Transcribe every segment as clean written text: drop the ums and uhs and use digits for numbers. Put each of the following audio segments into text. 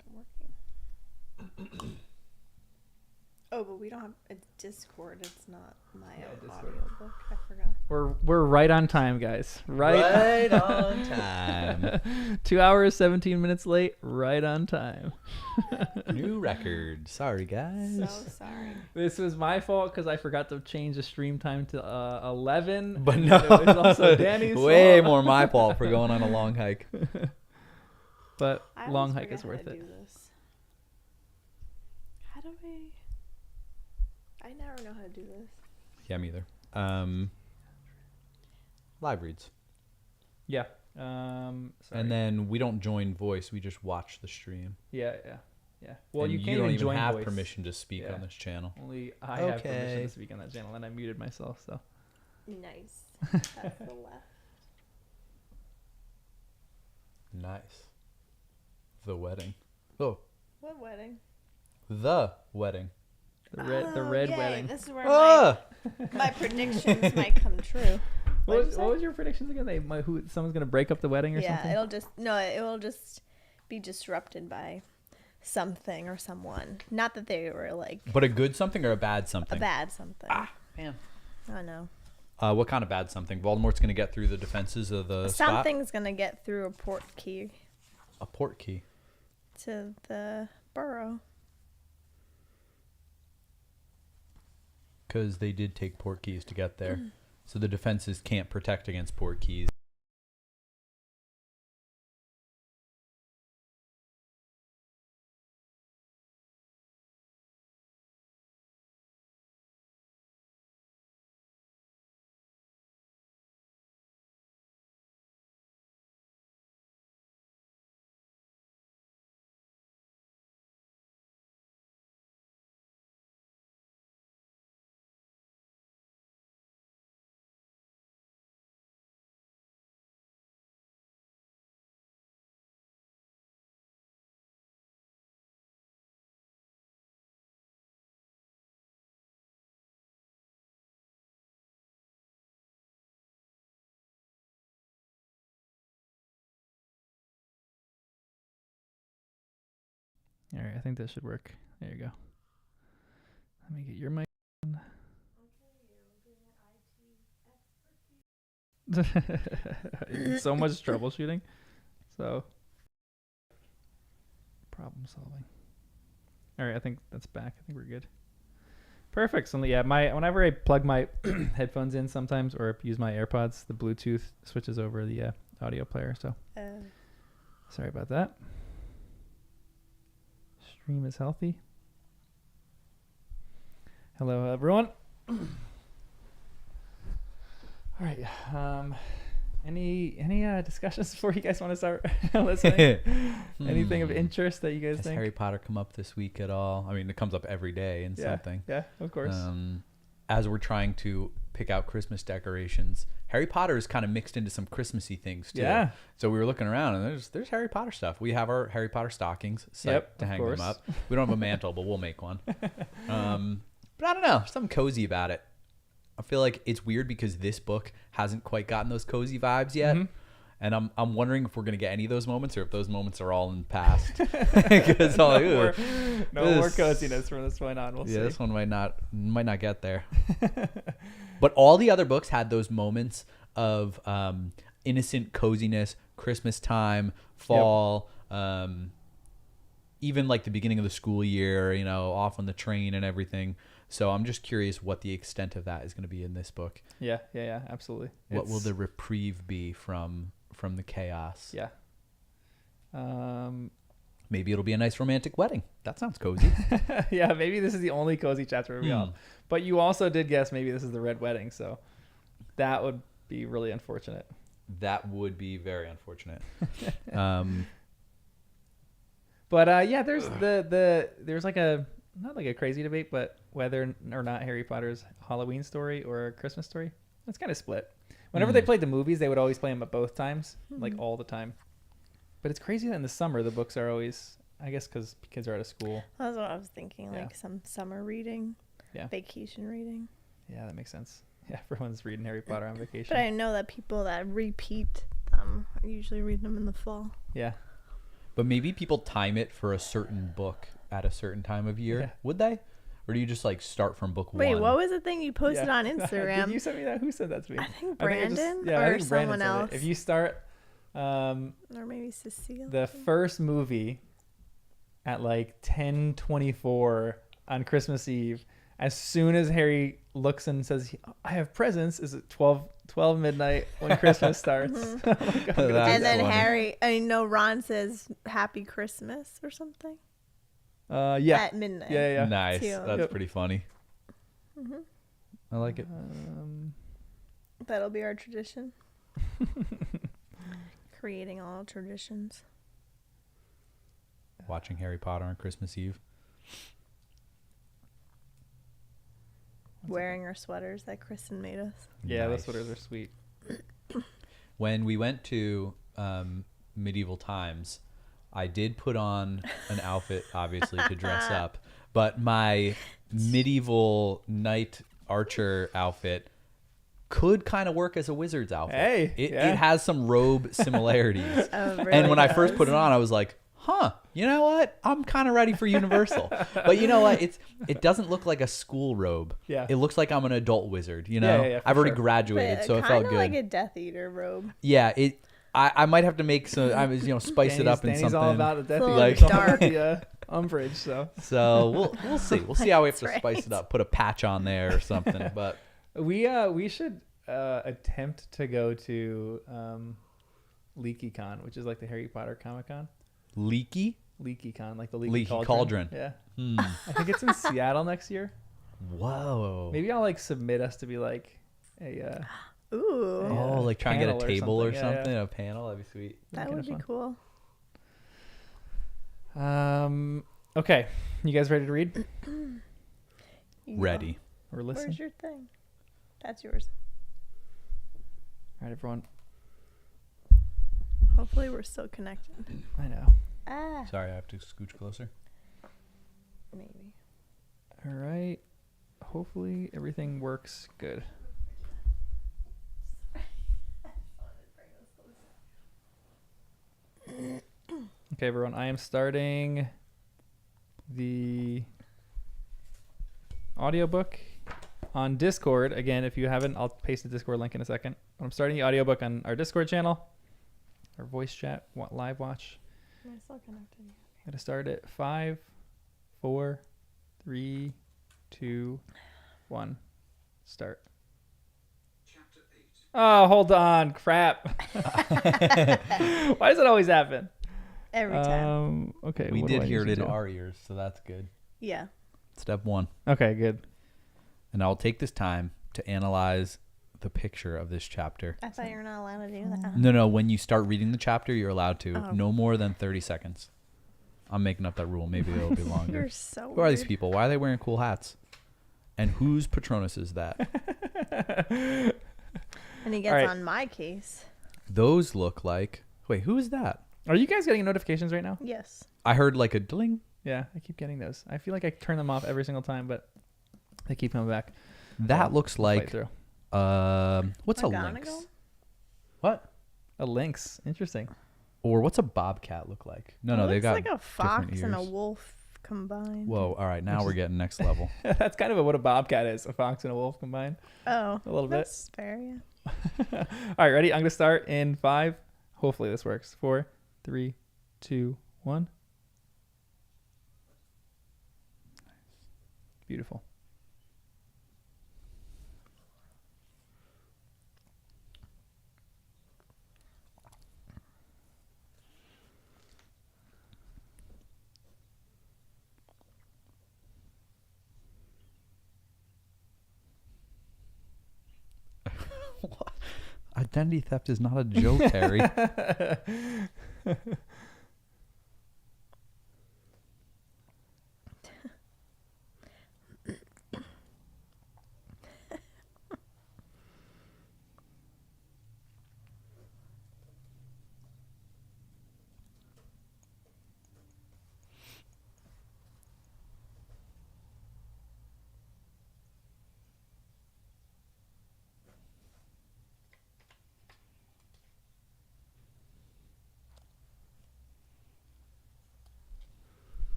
isn't working. Oh, but we don't have a Discord. It's not my audiobook. I forgot. We're right on time, guys. Right on time. 2 hours, 17 minutes late. Right on time. New record. Sorry, guys. So sorry. This was my fault because I forgot to change the stream time to 11. But no, it was also Danny's way fault. more my fault for going on a long hike. But I long always hike is forget worth how it. to do this. How do I never know how to do this. Yeah, me either. Live reads. Yeah. And then we don't join voice. We just watch the stream. Yeah. Well, and you can't don't even even join have voice. permission to speak on this channel. Only I have permission to speak on that channel, and I muted myself. So Nice. That's the left. Nice. The wedding. Oh, What wedding? the wedding. the red yay. wedding. This is where my predictions might come true. What was your predictions again? Someone's gonna break up the wedding or something? Yeah, it will just be disrupted by something or someone. Not that they were like. But a good something or a bad something? A bad something. Ah, man. I know. What kind of bad something? Voldemort's gonna get through the defenses of the Something's gonna get through a port key. A port key. To the burrow. Because they did take port keys to get there. So the defenses can't protect against port keys. All right, I think that should work. There you go. Let me get your mic on. So much troubleshooting. So problem solving. All right, I think that's back. I think we're good. Perfect. So yeah, whenever I plug my headphones in sometimes or use my AirPods, the Bluetooth switches over the audio player. So sorry about that. Stream is healthy. Hello, everyone. All right. Any discussions before you guys want to start listening? Anything of interest that you guys Has think? Harry Potter come up this week at all? I mean, it comes up every day in something. Yeah, of course. As we're trying to pick out Christmas decorations, Harry Potter is kind of mixed into some Christmassy things too. Yeah. So we were looking around and there's Harry Potter stuff. We have our Harry Potter stockings set to hang them up. We don't have a mantle, but we'll make one. But I don't know, something cozy about it. I feel like it's weird because this book hasn't quite gotten those cozy vibes yet. Mm-hmm. And I'm wondering if we're going to get any of those moments or if those moments are all in the past. Because no more coziness from this point on. We'll see. This one might not get there. But all the other books had those moments of innocent coziness, Christmas time, fall, even like the beginning of the school year, off on the train and everything. So I'm just curious what the extent of that is going to be in this book. Yeah, absolutely. What will the reprieve be from the chaos? Yeah. Maybe it'll be a nice romantic wedding. That sounds cozy. Yeah, maybe this is the only cozy chapter we got. But you also did guess maybe this is the red wedding, so that would be really unfortunate. That would be very unfortunate. But yeah, there's there's like not like a crazy debate, but whether or not Harry Potter's Halloween story or a Christmas story, it's kind of split. Whenever they played the movies, they would always play them at both times, like all the time. But it's crazy that in the summer, the books are always, I guess because kids are out of school. That's what I was thinking, like some summer reading, vacation reading. Yeah, that makes sense. Yeah, everyone's reading Harry Potter on vacation. But I know that people that repeat them are usually reading them in the fall. Yeah. But maybe people time it for a certain book at a certain time of year. Yeah. Would they? Or do you just like start from book Wait, one? what was the thing you posted on Instagram? Did you send me that? Who sent that to me? I think I Brandon think or someone sent it. else. If you start Or maybe Cecile. the first movie at like 10:24 on Christmas Eve, as soon as Harry looks and says, "I have presents," is it 12 midnight when Christmas starts? Mm-hmm. I'm like, I'm gonna do And then that. Ron says Happy Christmas or something. Yeah. At midnight. Yeah. Nice. Too. That's pretty funny. Mm-hmm. I like it. That'll be our tradition. Creating all traditions. Watching Harry Potter on Christmas Eve. Wearing our sweaters that Kristen made us. Yeah, Nice. those sweaters are sweet. When we went to medieval times, I did put on an outfit, obviously, to dress up. But my medieval knight archer outfit could kind of work as a wizard's outfit. Hey, it yeah. has some robe similarities. Oh, really And when I does. first put it on, I was like, huh, you know what? I'm kind of ready for Universal. But you know what? It doesn't look like a school robe. Yeah. It looks like I'm an adult wizard, you know? Yeah, for I've already sure. graduated, But so it felt kinda good. like a Death Eater robe. Yeah, I might have to make some, spice it up in Danny's something. all about the Death It's a Eater. little It's all dark. about the Umbridge, so. So we'll see. We'll see how we have to That's spice right. it up. Put a patch on there or something. But We should attempt to go to LeakyCon, which is like the Harry Potter Comic Con. leaky, LeakyCon, like the Leaky Leaky Cauldron. Yeah, hmm. I think it's in Seattle next year. Whoa. Maybe I'll like submit us to be like a Ooh. Oh, like try and get a panel or table or something. something, Yeah, a panel. That'd be sweet. That kinda would be fun. cool. Okay, you guys ready to read? Ready. Or listen? Where's your thing? That's yours. All right, everyone. Hopefully we're still connected. I know. Ah, Sorry, I have to scooch closer. maybe. All right. Hopefully everything works good. Okay, everyone. I am starting the audiobook on Discord. Again, if you haven't, I'll paste the Discord link in a second. I'm starting the audiobook on our Discord channel, our voice chat, live watch. Am I still connected? Gotta start at 5, 4, 3, 2, 1. Start. Oh, hold on. Crap. Why does it always happen? Every time. Okay. We what do did I hear need it to in do? our ears, so that's good. Yeah. Step 1. Okay, good. And I'll take this time to analyze the picture of this chapter. I thought you were not allowed to do that. No. When you start reading the chapter, you're allowed to. Oh. No more than 30 seconds. I'm making up that rule. Maybe it'll be longer. You're so Who are these weird. people? Why are they wearing cool hats? And whose Patronus is that? And he gets Alright. on my case. Those look like... Wait, who is that? Are you guys getting notifications right now? Yes. I heard like a dling. Yeah, I keep getting those. I feel like I turn them off every single time, but they keep coming back. That looks I'll fight like... through. What's a lynx? McGonagall? What? A lynx. Interesting. Or what's a bobcat look like? No, It they looks got like a fox and a ears. wolf combined. Whoa, all right, now we're getting next level. That's kind of what a bobcat is. A fox and a wolf combined. Oh. A little bit. That's fair, yeah. All right, ready? I'm going to start in 5. Hopefully this works. 4, 3, 2, 1. Beautiful. Identity theft is not a joke, Harry.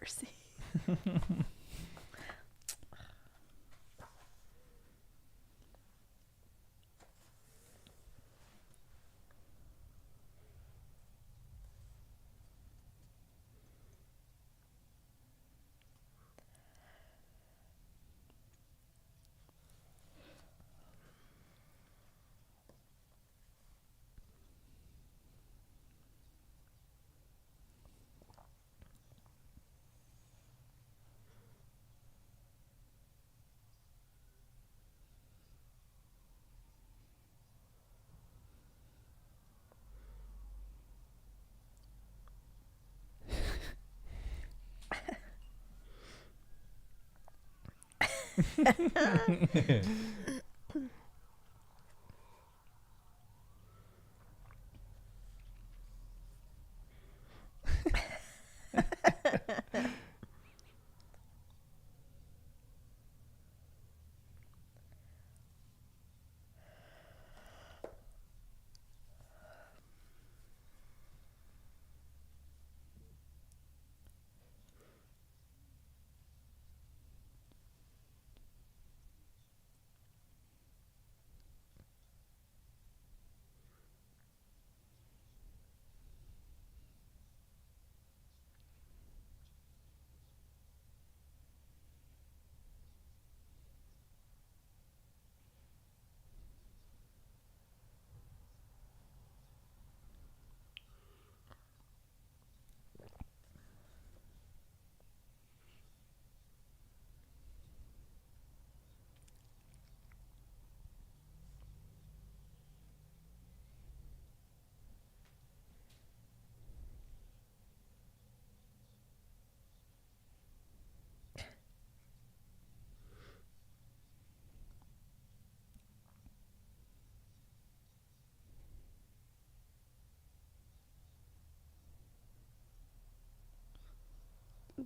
seen.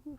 Ooh.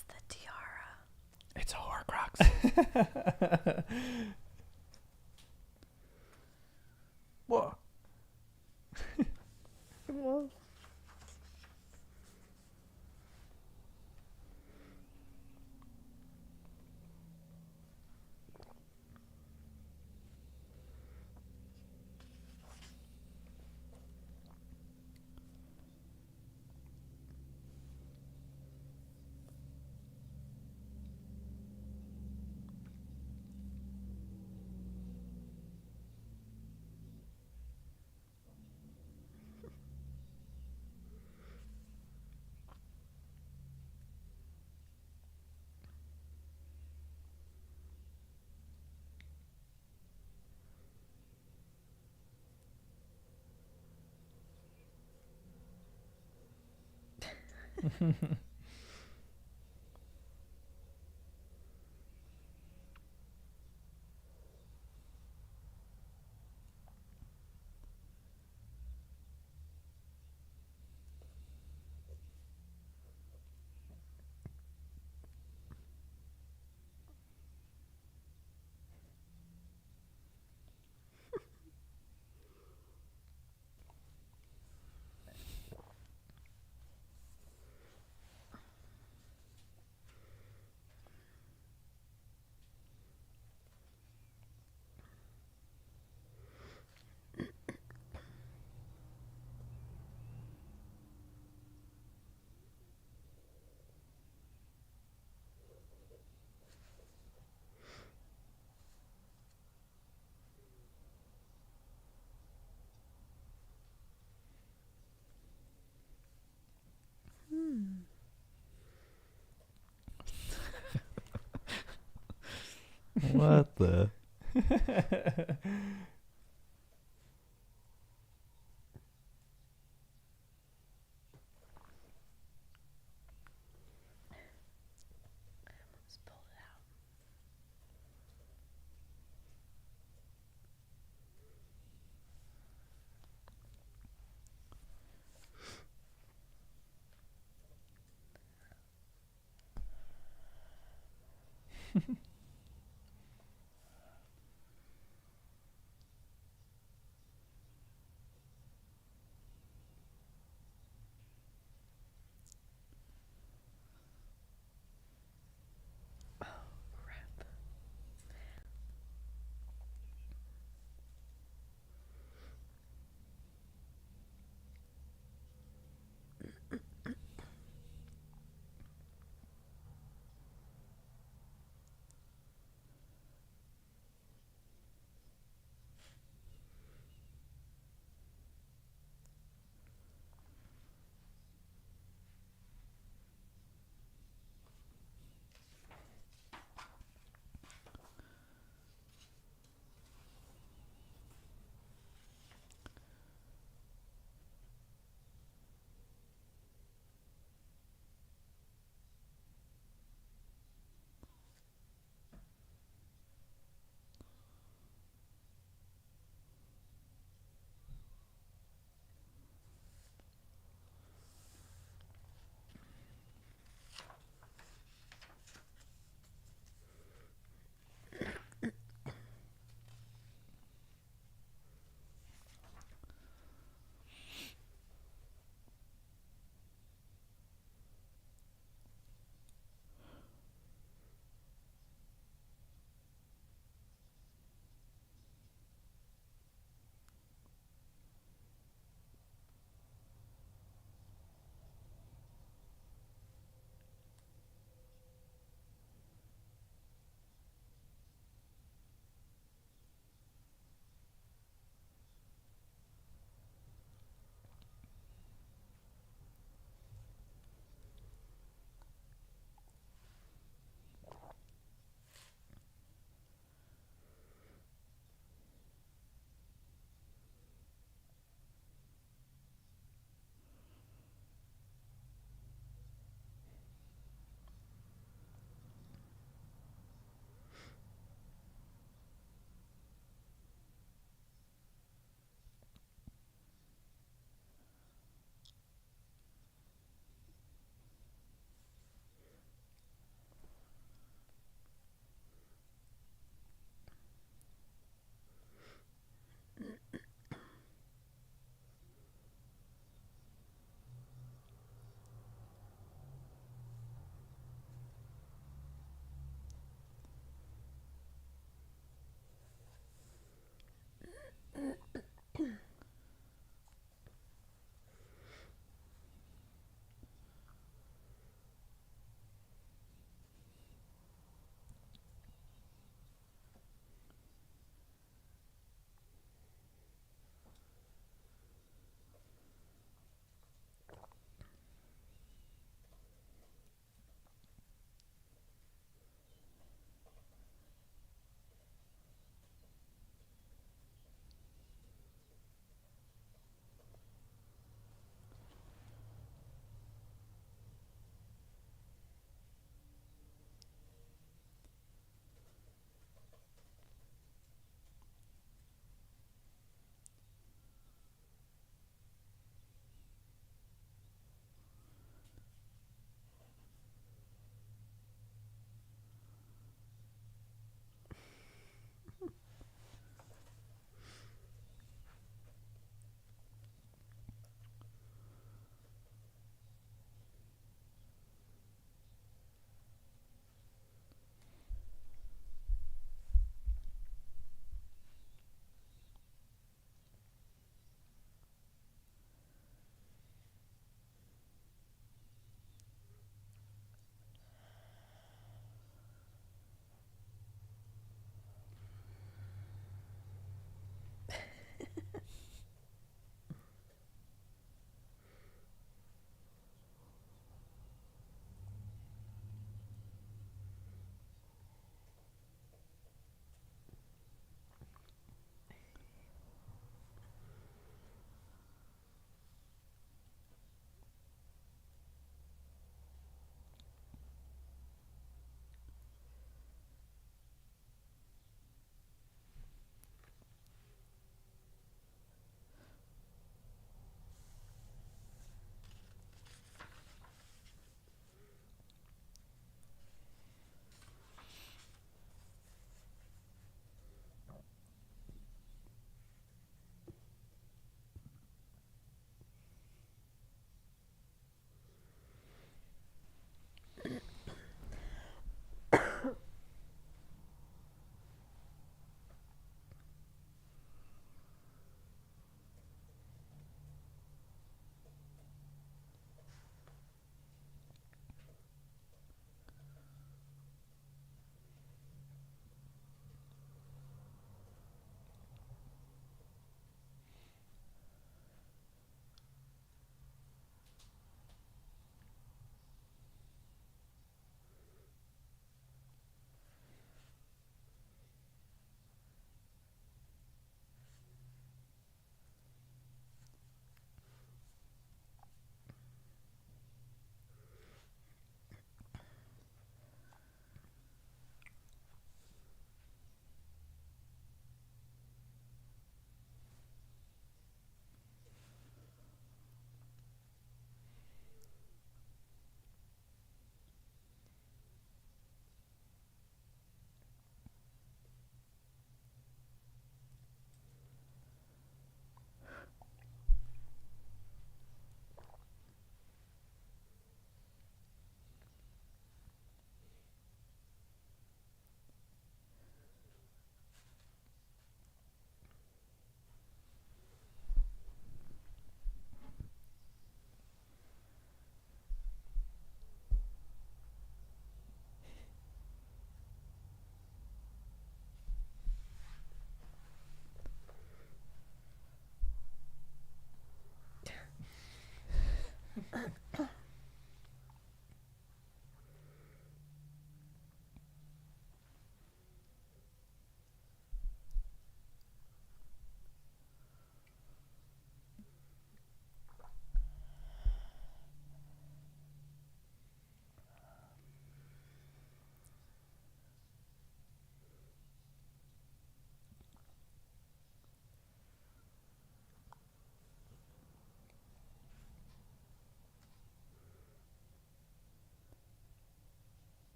It's the tiara. It's a Horcrux. Whoa. Whoa. What the? Let's pull it out.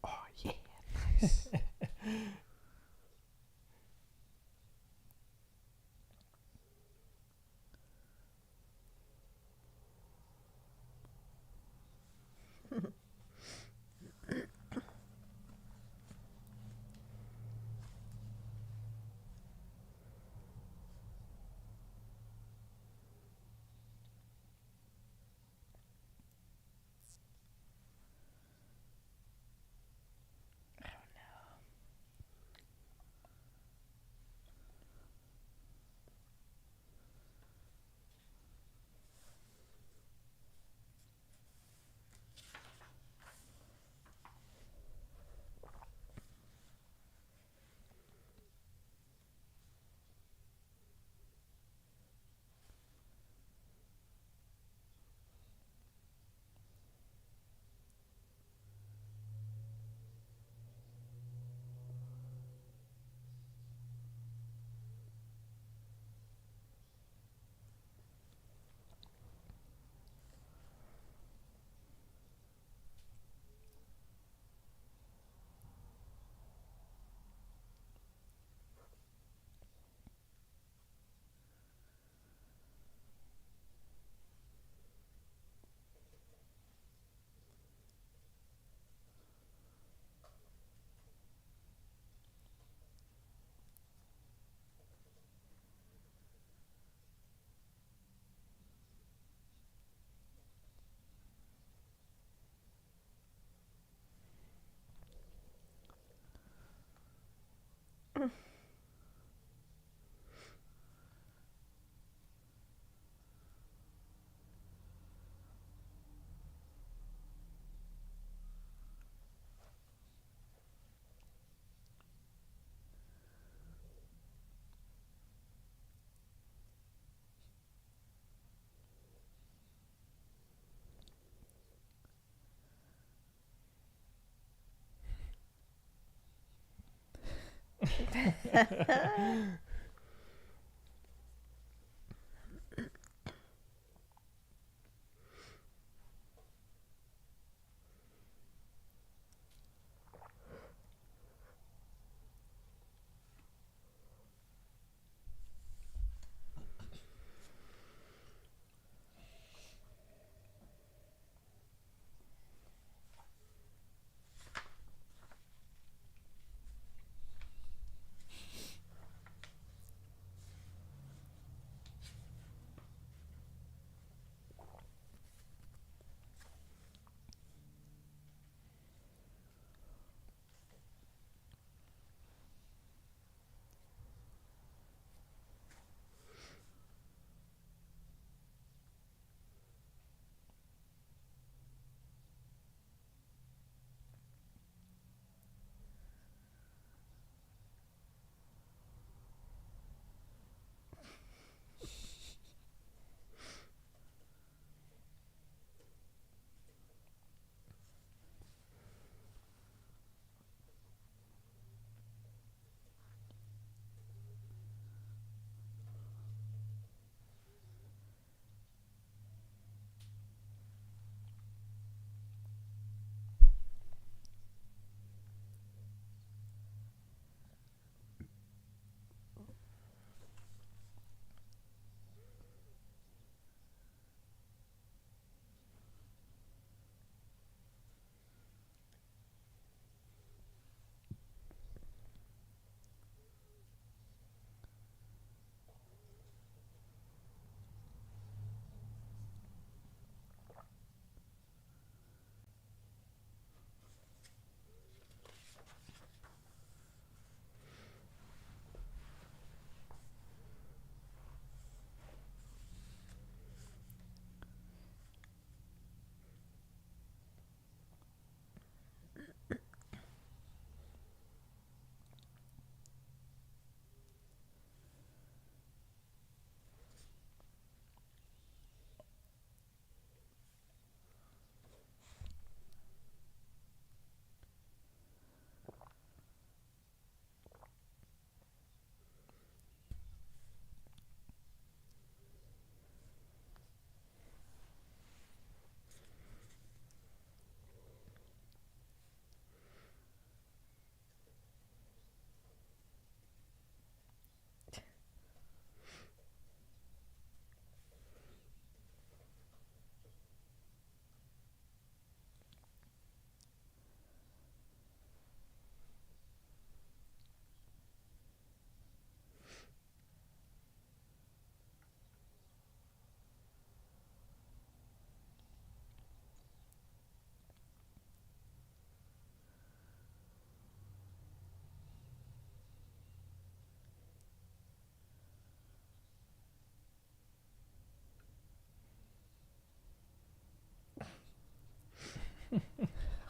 Oh yeah, nice.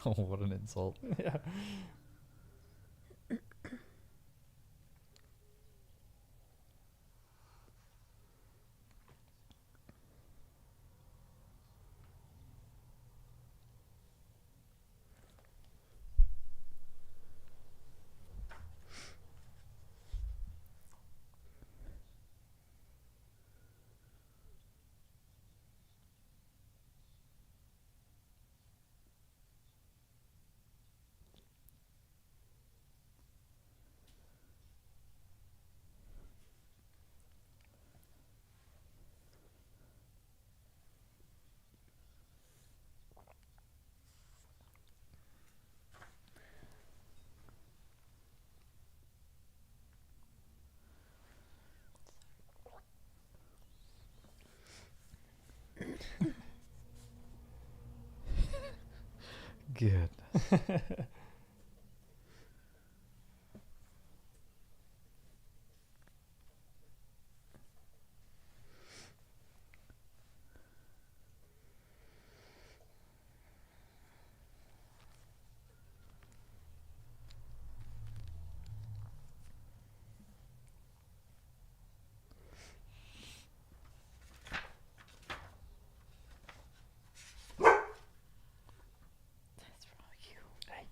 Oh, what an insult. Yeah. Good. That's wrong, you. Hey.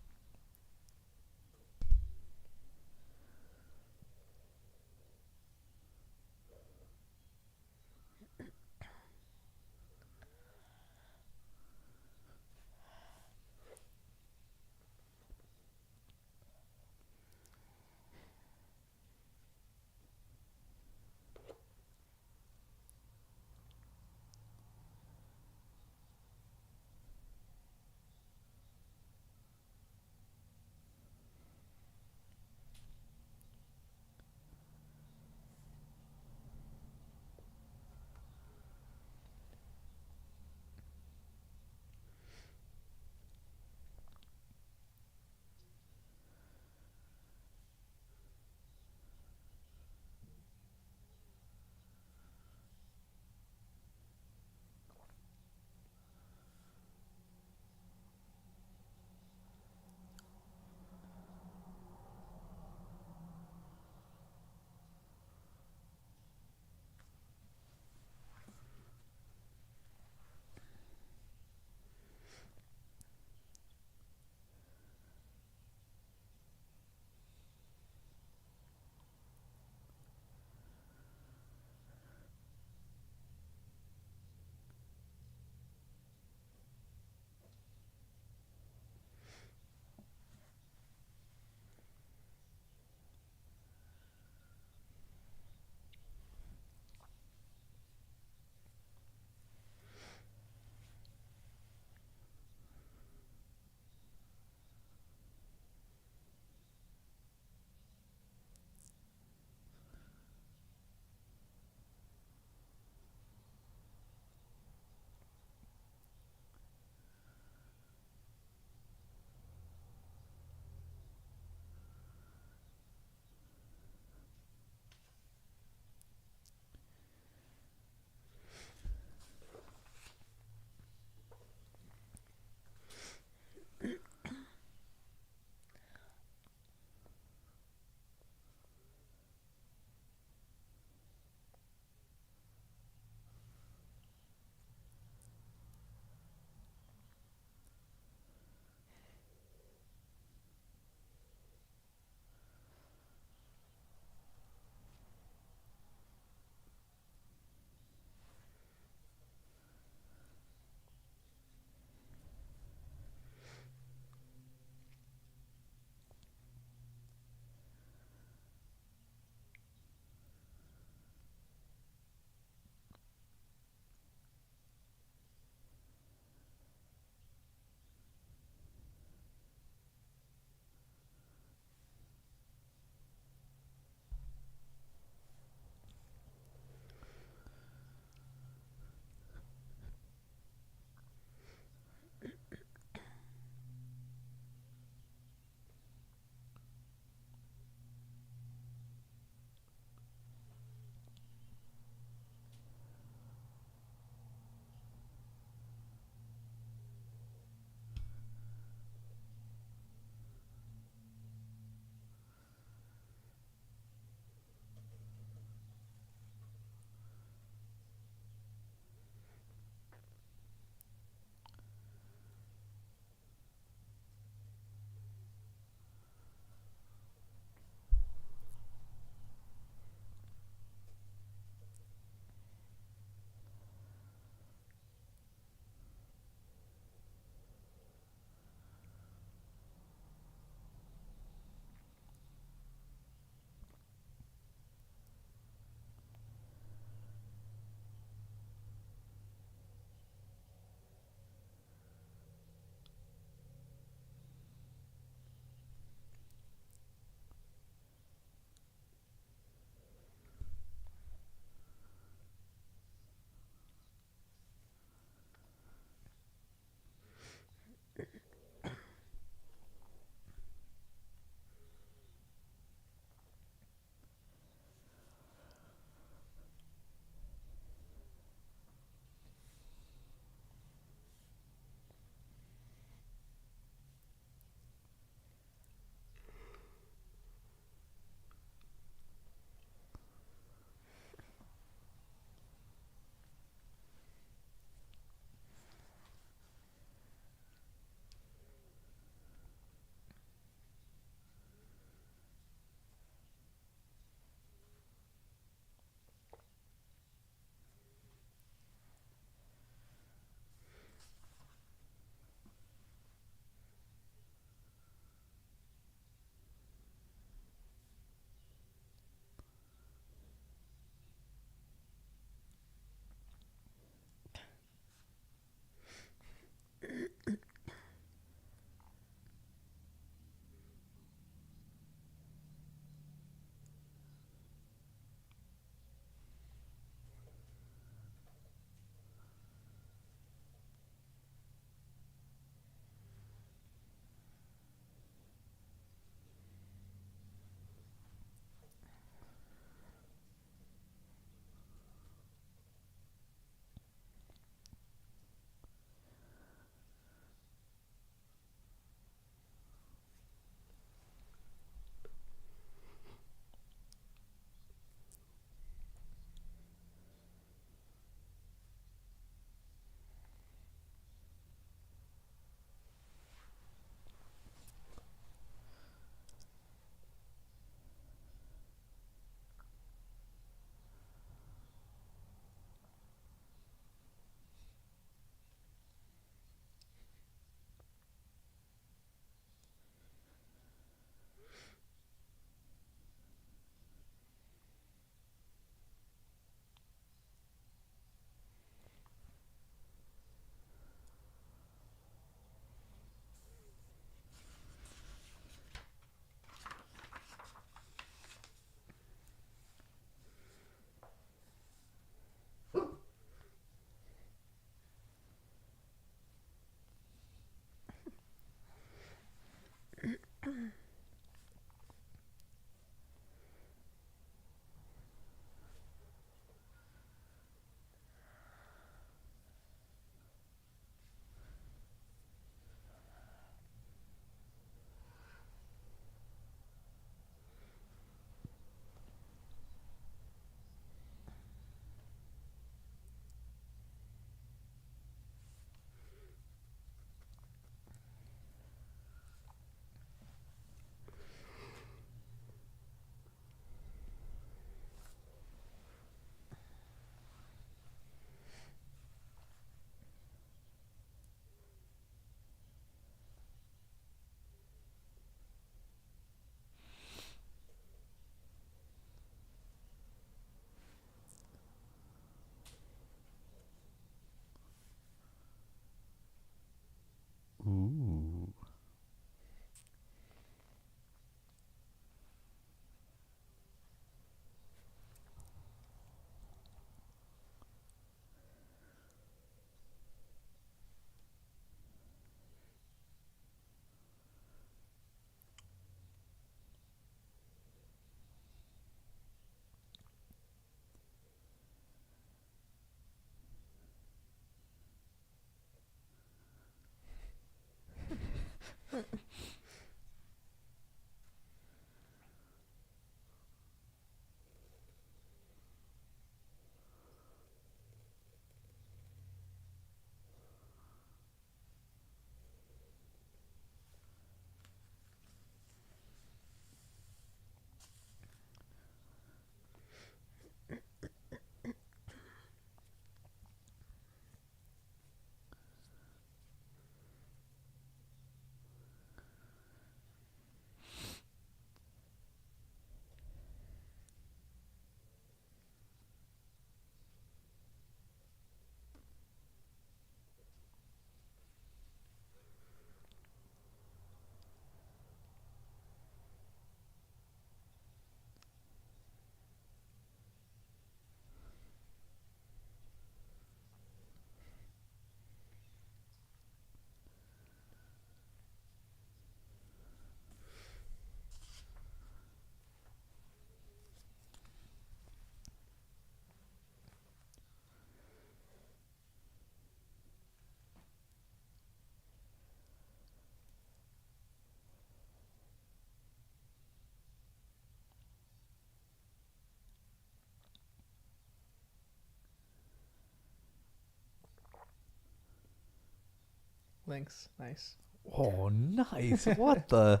links. Nice. Oh, nice. What the?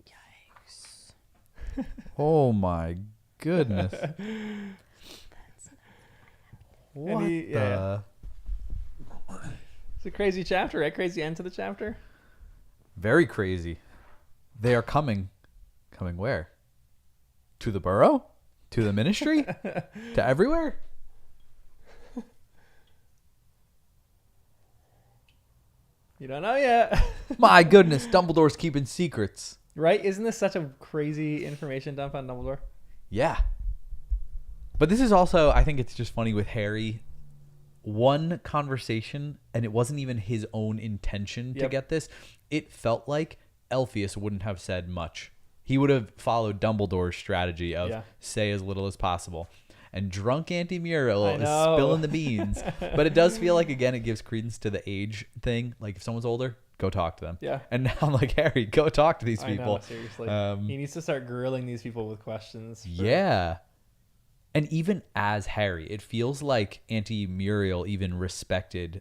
Yikes. Oh my goodness. What the? It's a crazy chapter, right? Crazy end to the chapter. Very crazy. They are coming. Coming where? To the borough? To the ministry? To everywhere? You don't know yet. My goodness, Dumbledore's keeping secrets. Right? Isn't this such a crazy information dump on Dumbledore? Yeah. But this is also, I think it's just funny with Harry. One conversation, and it wasn't even his own intention to get this. It felt like Elphius wouldn't have said much. He would have followed Dumbledore's strategy of say as little as possible. And drunk Auntie Muriel is spilling the beans. But it does feel like, again, it gives credence to the age thing. Like, if someone's older, go talk to them. Yeah. And now I'm like, Harry, go talk to these people. I know, seriously. He needs to start grilling these people with questions. Yeah. And even as Harry, it feels like Auntie Muriel even respected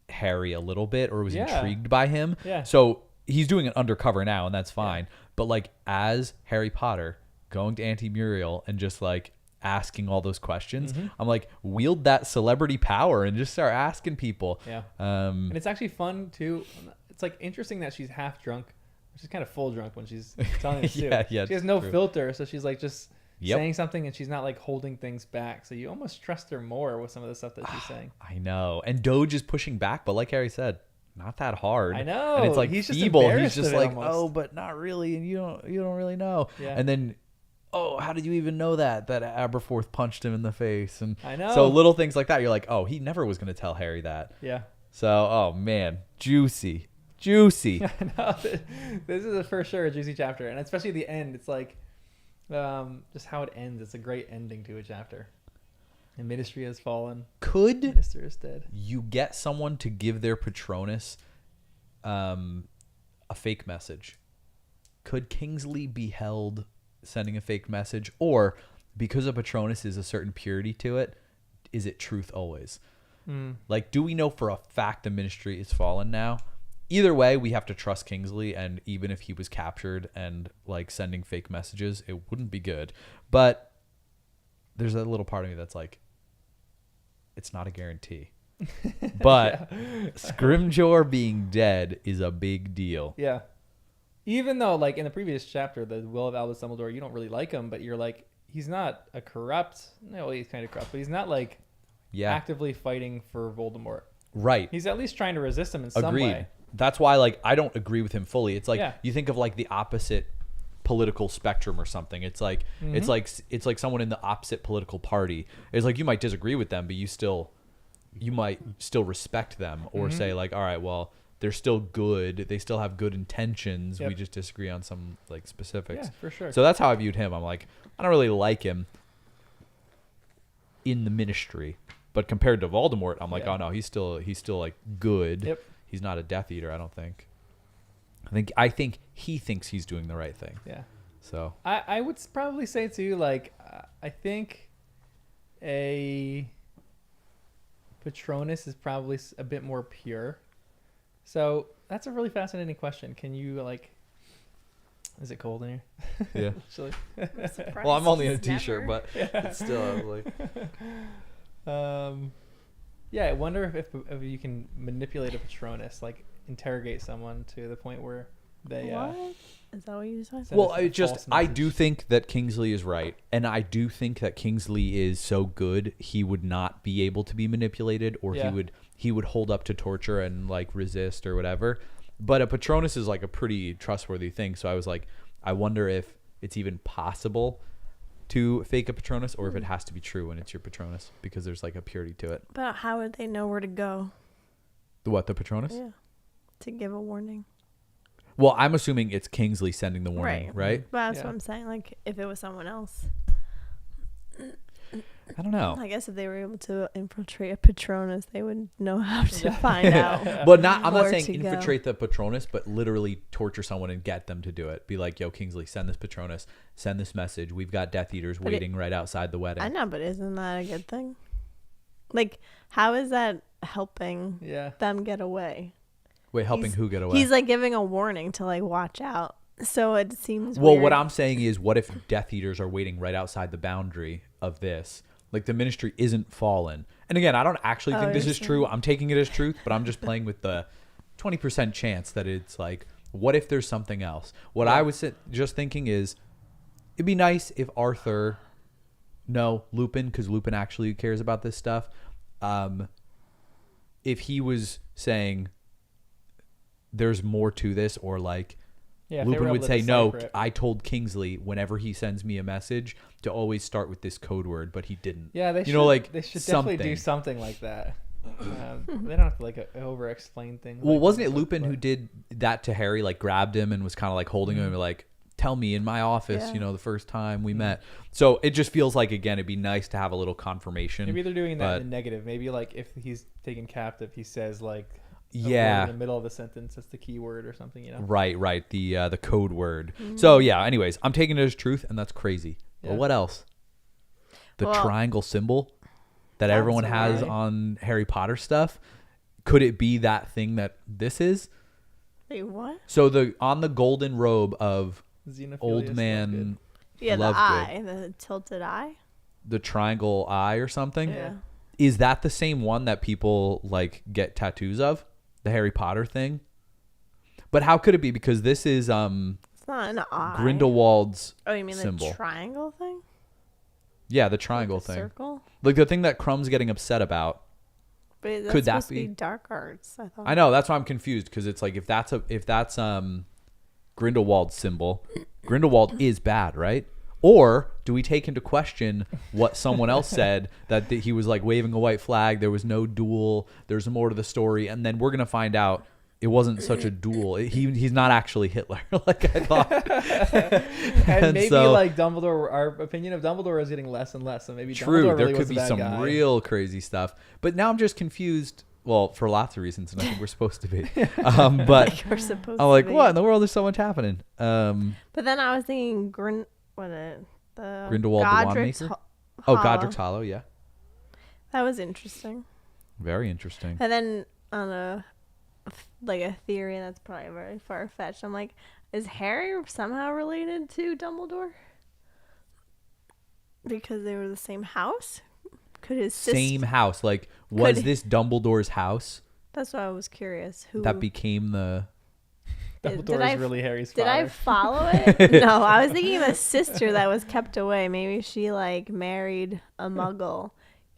Harry a little bit or was intrigued by him. Yeah. So he's doing it undercover now, and that's fine. Yeah. But like as Harry Potter going to Auntie Muriel and just like asking all those questions, I'm like, wield that celebrity power and just start asking people. Yeah. And it's actually fun too. It's like interesting that she's half drunk. She's kind of full drunk when she's telling us too. Yeah, she has no filter, so she's like just Yep. saying something and she's not like holding things back. So you almost trust her more with some of the stuff that she's saying. I know. And Doge is pushing back, but like Harry said, not that hard. I know. And it's like he's feeble. Just he's just like, almost. oh, but not really. And you don't really know. Yeah. And then, oh, how did you even know that Aberforth punched him in the face? And I know. So little things like that. You're like, oh, he never was going to tell Harry that. Yeah. So, oh man, juicy. Juicy. I know. This is for sure a juicy chapter. And especially the end. It's like, just how it ends. It's a great ending to a chapter. The ministry has fallen. Could the minister is dead. You get someone to give their Patronus a fake message? Could Kingsley be held sending a fake message? Or because a Patronus is a certain purity to it, is it truth always? Like, do we know for a fact the ministry is fallen now? Either way, we have to trust Kingsley, and even if he was captured and like sending fake messages, it wouldn't be good. But there's a little part of me that's like, it's not a guarantee. But Scrimgeour being dead is a big deal. Yeah. Even though, like in the previous chapter, the will of Albus Dumbledore, you don't really like him, but you're like, he's not a corrupt. No, he's kind of corrupt, but he's not like actively fighting for Voldemort. Right. He's at least trying to resist him in some way. That's why, like, I don't agree with him fully. It's like you think of like the opposite political spectrum or something. It's like it's like someone in the opposite political party. It's like you might disagree with them, but you might still respect them or say like, all right, well, they're still good. They still have good intentions. We just disagree on some like specifics. Yeah, for sure. So that's how I viewed him. I'm like, I don't really like him in the ministry, but compared to Voldemort, I'm like, oh no, he's still like good. Yep. He's not a Death Eater, I don't think. I think he thinks he's doing the right thing. Yeah. So I would probably say too, like, I think a Patronus is probably a bit more pure. So that's a really fascinating question. Can you like? Is it cold in here? Yeah. Actually. Well, I'm only in a t-shirt, but it's still I was like. Yeah, I wonder if you can manipulate a Patronus, like interrogate someone to the point where they. What? Is that what you said? Well, I do think that Kingsley is right, and I do think that Kingsley is so good he would not be able to be manipulated, or he would hold up to torture and like resist or whatever. But a Patronus is like a pretty trustworthy thing, so I was like, I wonder if it's even possible to fake a Patronus, or if it has to be true when it's your Patronus, because there's like a purity to it. But how would they know where to go? The Patronus? Yeah. To give a warning. Well, I'm assuming it's Kingsley sending the warning, right? But that's what I'm saying. Like, if it was someone else. I don't know. I guess if they were able to infiltrate a Patronus, they would know how to find out. But I'm not saying to infiltrate the Patronus, but literally torture someone and get them to do it. Be like, yo, Kingsley, send this Patronus, send this message. We've got Death Eaters waiting right outside the wedding. I know, but isn't that a good thing? Like, how is that helping them get away? Wait, helping who get away? He's like giving a warning to like watch out. So it seems well, weird. what I'm saying is, what if Death Eaters are waiting right outside the boundary of this? Like, the ministry isn't fallen. And again, I don't actually think this is true. I'm taking it as truth, but I'm just playing with the 20% chance that it's like, what if there's something else? What I was just thinking is, it'd be nice if Arthur, Lupin, because Lupin actually cares about this stuff. If he was saying there's more to this, or like, Lupin would say, no, I told Kingsley whenever he sends me a message to always start with this code word, but he didn't. Yeah, they should something. definitely do something like that. They don't have to like over-explain things. Well, like wasn't it Lupin who did that to Harry, like grabbed him and was kind of like holding him and like, tell me in my office, the first time we met. So it just feels like, again, it'd be nice to have a little confirmation. Maybe they're doing that in negative. Maybe like if he's taken captive, he says like, in the middle of the sentence, that's the key word or something, Right. The code word. So yeah. Anyways, I'm taking it as truth, and that's crazy. Yeah. But what else? The triangle symbol that everyone has on Harry Potter stuff. Could it be that thing that this is? Wait, what? So on the golden robe of Xenophilius old man. Yeah, the eye, the tilted eye. The triangle eye or something. Yeah. Is that the same one that people like get tattoos of? The Harry Potter thing? But how could it be? Because this is it's not an eye. Grindelwald's Oh, you mean symbol. The triangle thing? Yeah, the triangle thing. Circle? Like the thing that Crumb's getting upset about. But that's could that supposed to be dark arts, I thought. I know, that's why I'm confused, because it's like if that's Grindelwald's symbol, Grindelwald is bad, right? Or do we take into question what someone else said, that he was like waving a white flag, there was no duel, there's more to the story, and then we're going to find out it wasn't such a duel. He's not actually Hitler, like I thought. and maybe like Dumbledore, our opinion of Dumbledore is getting less and less. So maybe True, Dumbledore there really could be some real crazy stuff. But now I'm just confused. Well, for lots of reasons, and I think we're supposed to be. But like we're supposed I'm like, to be. what in the world? There's so much happening. But then I was thinking, Grindelwald Godric's the Wand Maker? Godric's Hollow, yeah. That was interesting. Very interesting. And then on a theory that's probably very far-fetched, I'm like, is Harry somehow related to Dumbledore? Because they were the same house? Could his same house? Like, was this Dumbledore's house? That's why I was curious. Who that became the... Dumbledore is really Harry's father. Did I follow it? No, I was thinking the sister that was kept away. Maybe she like married a Muggle,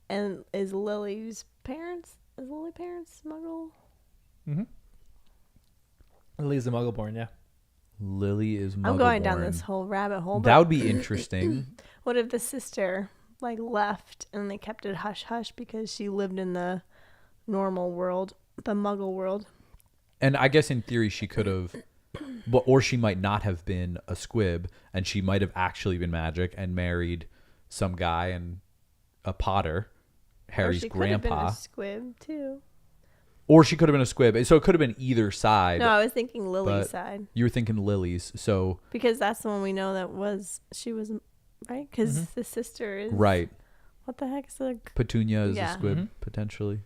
and is Lily's parents? Is Lily parents Muggle? Mm-hmm. Lily's a Muggle-born, yeah. Lily is Muggle-born. I'm going down this whole rabbit hole. That would be interesting. What if the sister like left and they kept it hush hush because she lived in the normal world, the Muggle world? And I guess in theory she could have, or she might not have been a squib, and she might have actually been magic and married some guy and a Potter, Harry's grandpa. Could have been a squib too. Or she could have been a squib. So it could have been either side. No, I was thinking Lily's side. You were thinking Lily's, so because that's the one we know she was right. Because the sister is right. What the heck is the Petunia is a squib potentially.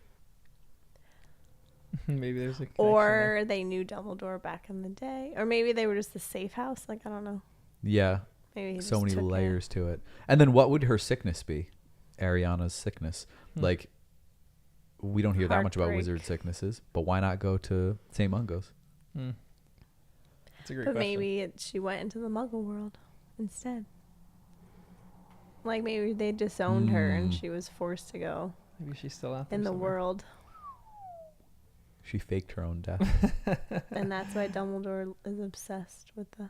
Maybe there's a connection or there. They knew Dumbledore back in the day, or maybe they were just the safe house. Like I don't know. Yeah. Maybe so many layers to it. And then what would her sickness be? Ariana's sickness. Like we don't hear that much about wizard sicknesses, but why not go to St. Mungo's? That's a great but question. Maybe she went into the Muggle world instead. Like maybe they disowned her and she was forced to go. Maybe she's still out there in the somewhere. world. She faked her own death. And that's why Dumbledore is obsessed with the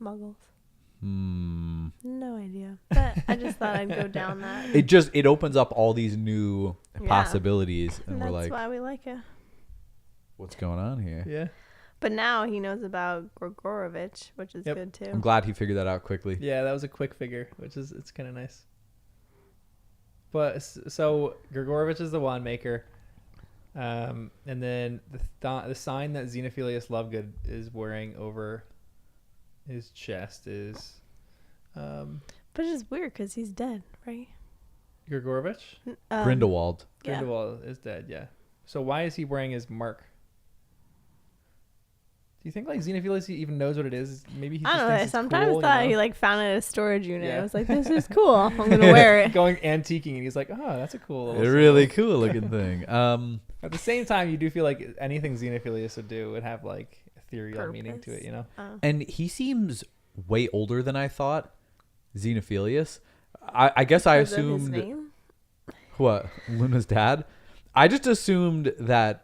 Muggles. No idea. But I just thought I'd go down that. It opens up all these new possibilities, and we're like, that's why we like it. What's going on here? Yeah. But now he knows about Grigorovich, which is good too. I'm glad he figured that out quickly. Yeah, that was a quick figure, it's kind of nice. But so Grigorovich is the wand maker, and then the sign that Xenophilius Lovegood is wearing over his chest is, but it's weird because he's dead, right? Grigorovich. Grindelwald. Yeah. Grindelwald is dead. Yeah. So why is he wearing his mark? Do you think like Xenophilius even knows what it is? Maybe he just I don't thinks know. it's Sometimes cool, thought you know? he like found it at a storage unit. Yeah. I was like, this is cool. I'm gonna wear it. Going antiquing, and he's like, oh, that's a cool little A symbol." really cool looking thing. At the same time, you do feel like anything Xenophilius would do would have like ethereal meaning to it, you know? And he seems way older than I thought. Xenophilius. I guess I Because of his assumed name? what Luna's dad. I just assumed that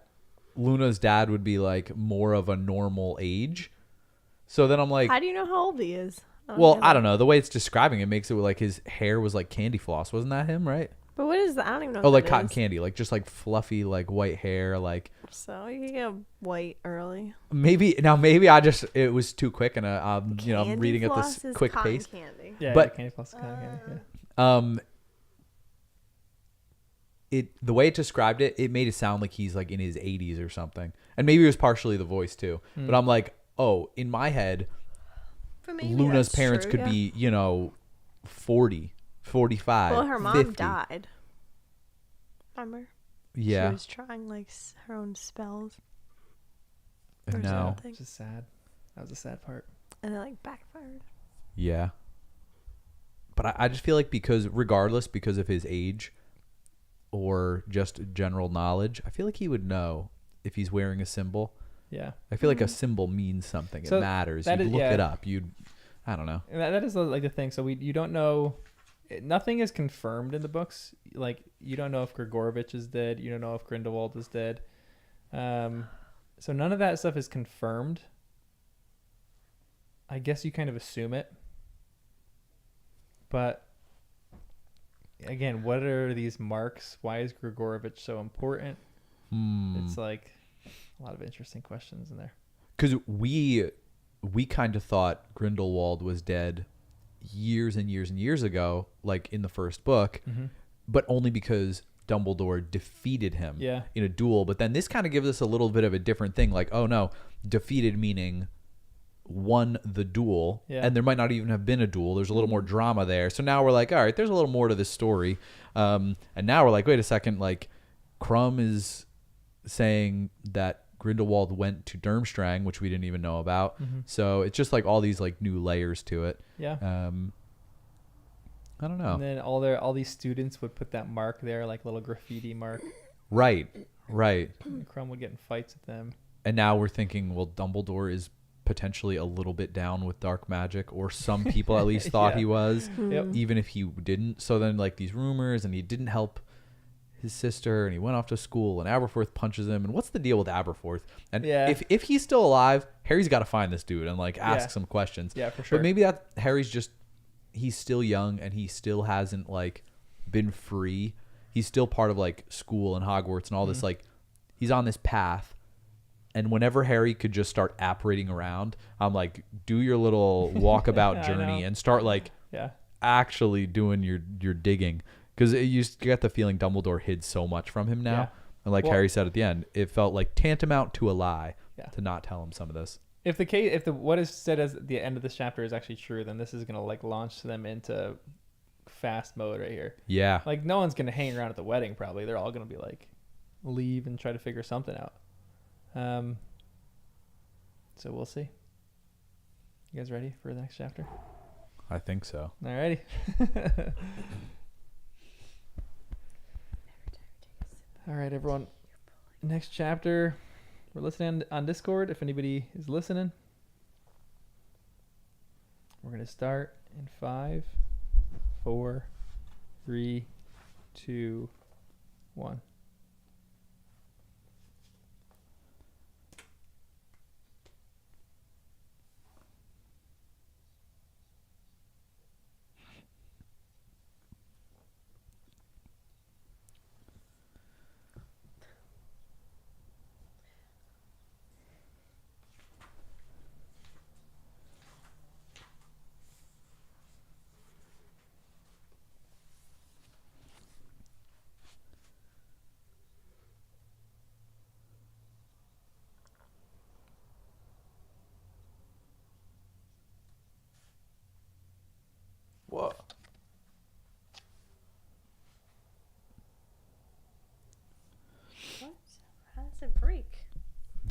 Luna's dad would be like more of a normal age. So then I'm like, How do you know how old he is? well, I don't know. The way it's describing it makes it like his hair was like candy floss. Wasn't that him, right? But what is that? I don't even know. Oh, what like that cotton is. candy, like just like fluffy, like white hair, like So you can get white early. maybe I just it was too quick and I'm Candy reading at floss this is quick cotton pace. Candy. Yeah, But- candy floss is kind of candy. Yeah. The way it described it, it made it sound like he's like in his 80s or something, and maybe it was partially the voice too. But I'm like, oh, in my head, But maybe Luna's that's parents true, could yeah. be 40, 45. Well, her mom 50. died. Remember? Yeah, She was trying like her own spells. or no, something. Which is sad. That was the sad part. And it like backfired. yeah. But I just feel like because of his age or just general knowledge, I feel like he would know if he's wearing a symbol. Yeah. I feel like a symbol means something. So it matters. that You'd is- look yeah. it up. I don't know. And that is like the thing. So you don't know. Nothing is confirmed in the books. Like you don't know if Grigorovich is dead. You don't know if Grindelwald is dead. So none of that stuff is confirmed. I guess you kind of assume it. But again, what are these marks? Why is Grigorovich so important? It's like a lot of interesting questions in there. Because we kind of thought Grindelwald was dead years and years and years ago, like in the first book, but only because Dumbledore defeated him in a duel. But then this kind of gives us a little bit of a different thing. Like, oh no, defeated meaning won the duel, and there might not even have been a duel. There's a little more drama there. So now we're like, all right, there's a little more to this story. And now we're like, wait a second, like Crumb is saying that Grindelwald went to Durmstrang, which we didn't even know about. So it's just like all these like new layers to it. Yeah. I don't know. And then all these students would put that mark there, like little graffiti mark. Right. And Crumb would get in fights with them. And now we're thinking, well, Dumbledore is potentially a little bit down with dark magic, or some people at least thought he was, even if he didn't. So then like these rumors, and he didn't help his sister, and he went off to school, and Aberforth punches him. And what's the deal with Aberforth? And if he's still alive, Harry's got to find this dude and like ask some questions. Yeah, for sure. But maybe that Harry's just, he's still young and he still hasn't like been free. He's still part of like school and Hogwarts and all this, like he's on this path. And whenever Harry could just start apparating around, I'm like, do your little walkabout journey and start like actually doing your digging. Because you get the feeling Dumbledore hid so much from him now. And like Harry said at the end, it felt like tantamount to a lie to not tell him some of this. If what is said as the end of this chapter is actually true, then this is gonna like launch them into fast mode right here. Yeah. Like no one's gonna hang around at the wedding. Probably they're all gonna be like leave and try to figure something out. So we'll see. You guys ready for the next chapter? I think so. Alrighty. All right, everyone. Next chapter. We're listening on Discord. If anybody is listening, we're gonna start in 5, 4, 3, 2, 1.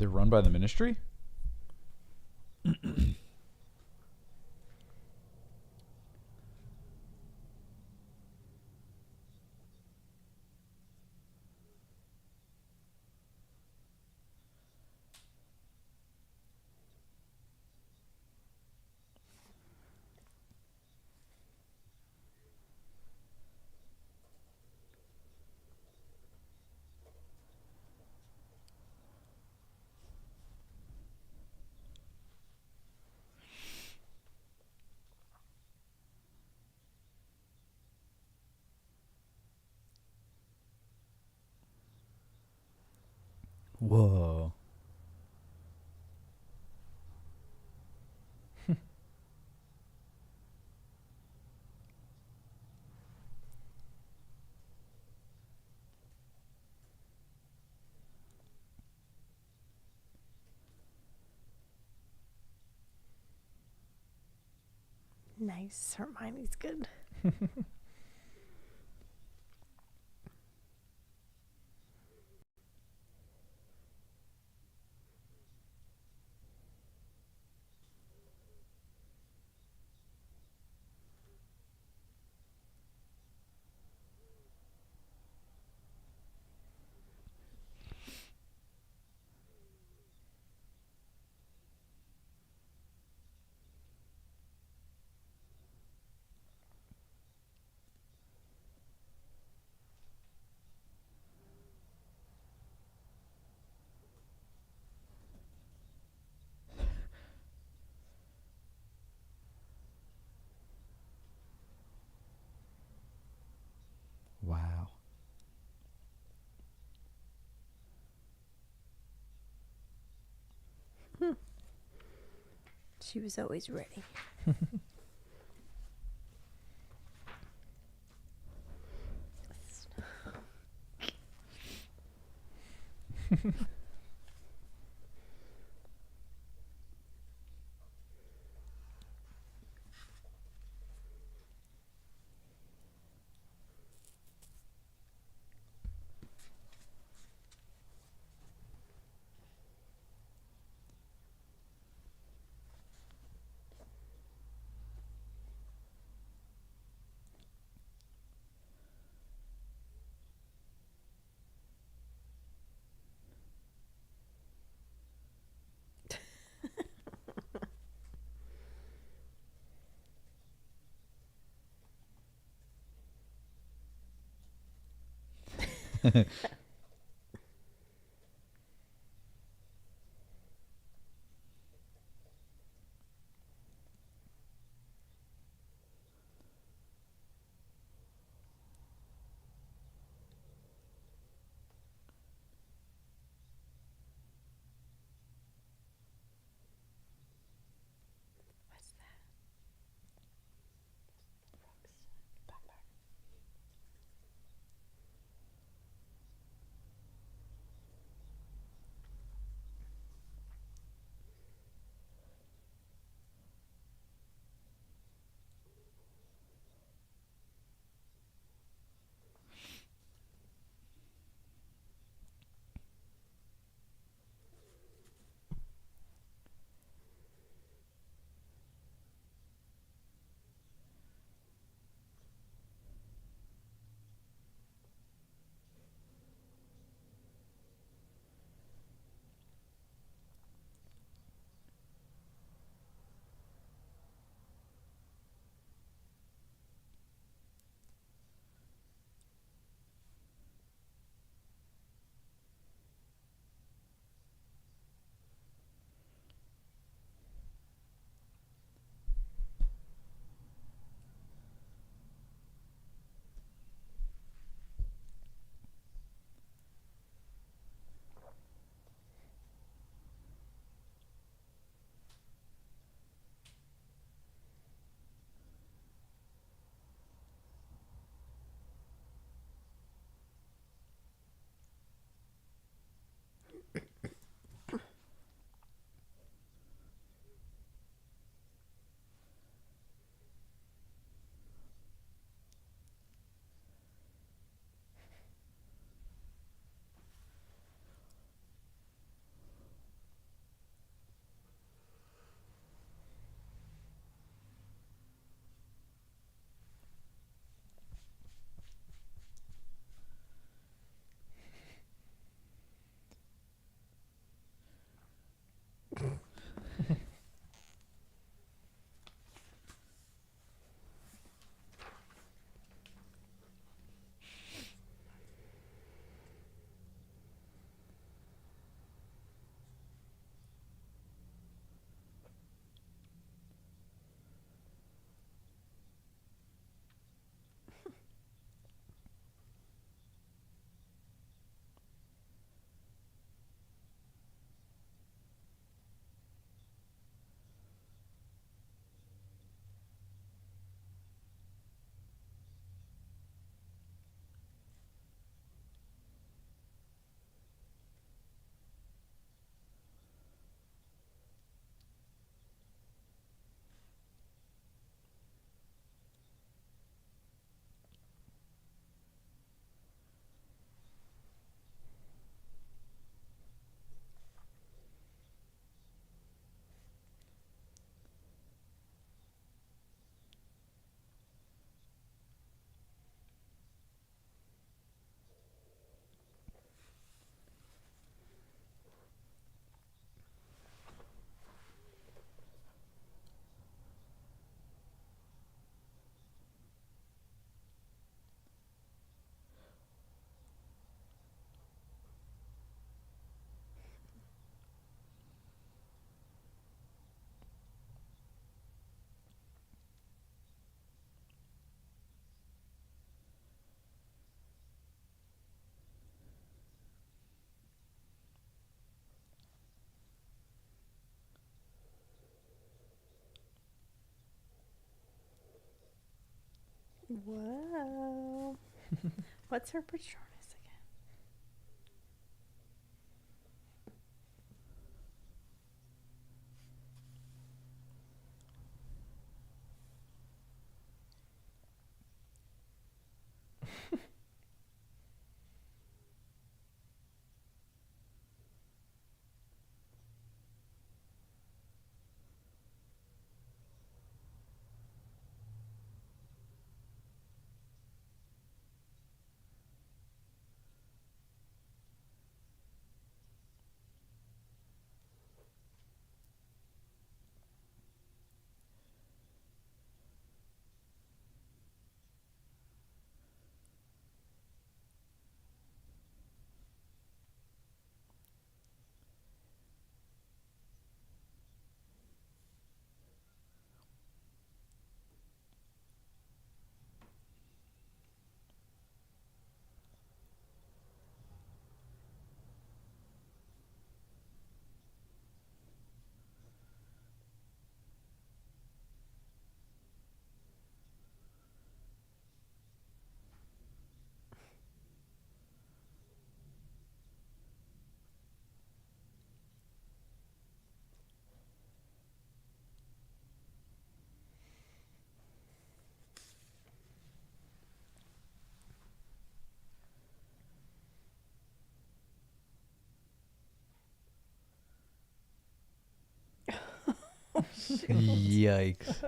They're run by the ministry? Whoa. Nice. Hermione's good. Wow. She was always ready. What's that? Backpack. Whoa. What's her Patronus again? Yikes.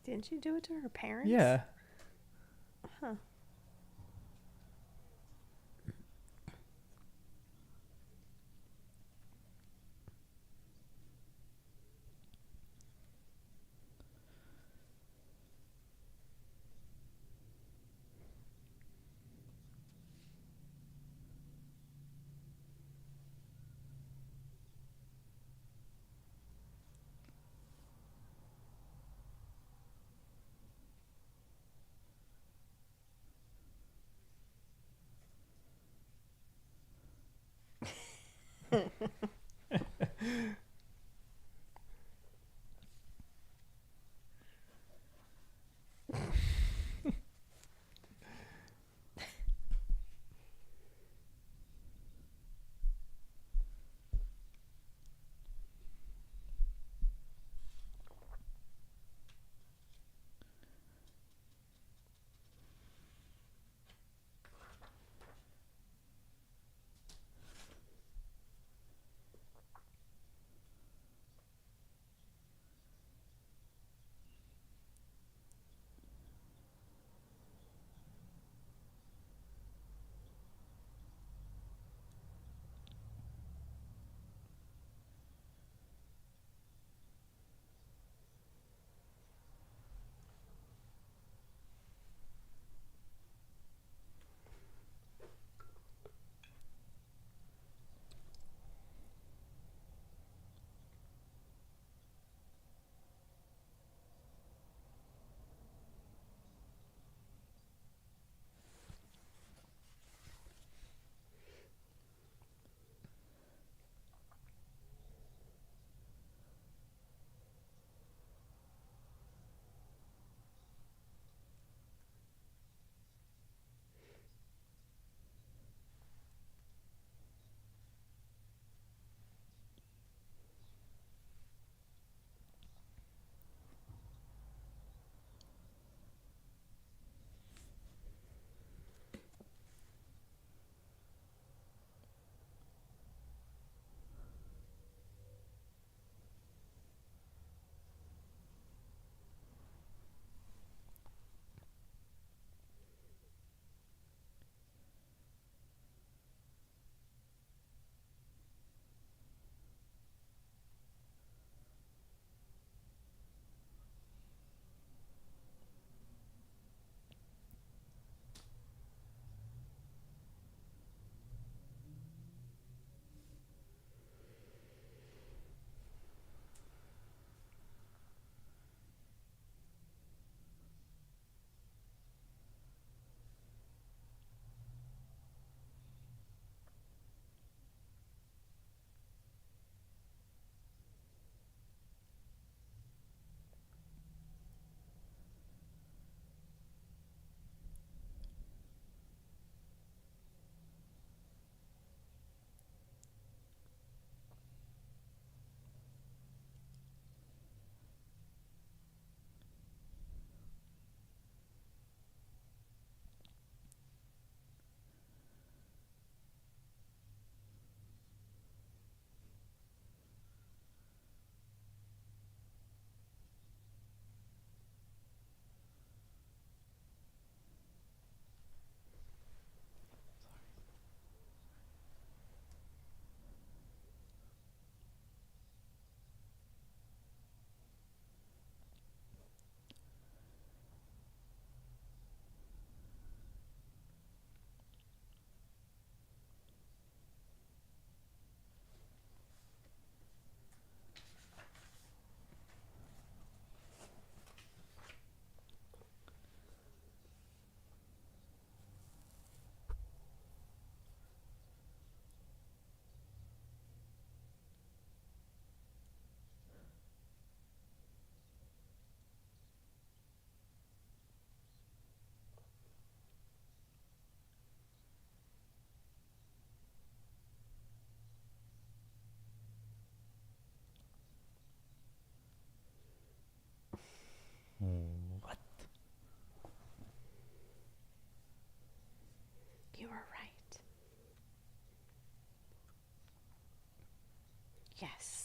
Didn't she do it to her parents? Yeah. Huh.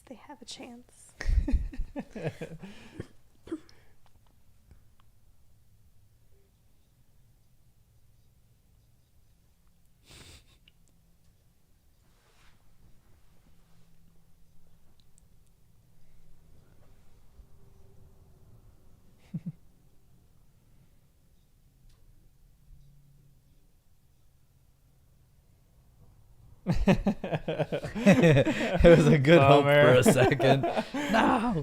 they have a chance. It was a good hope for a second. No.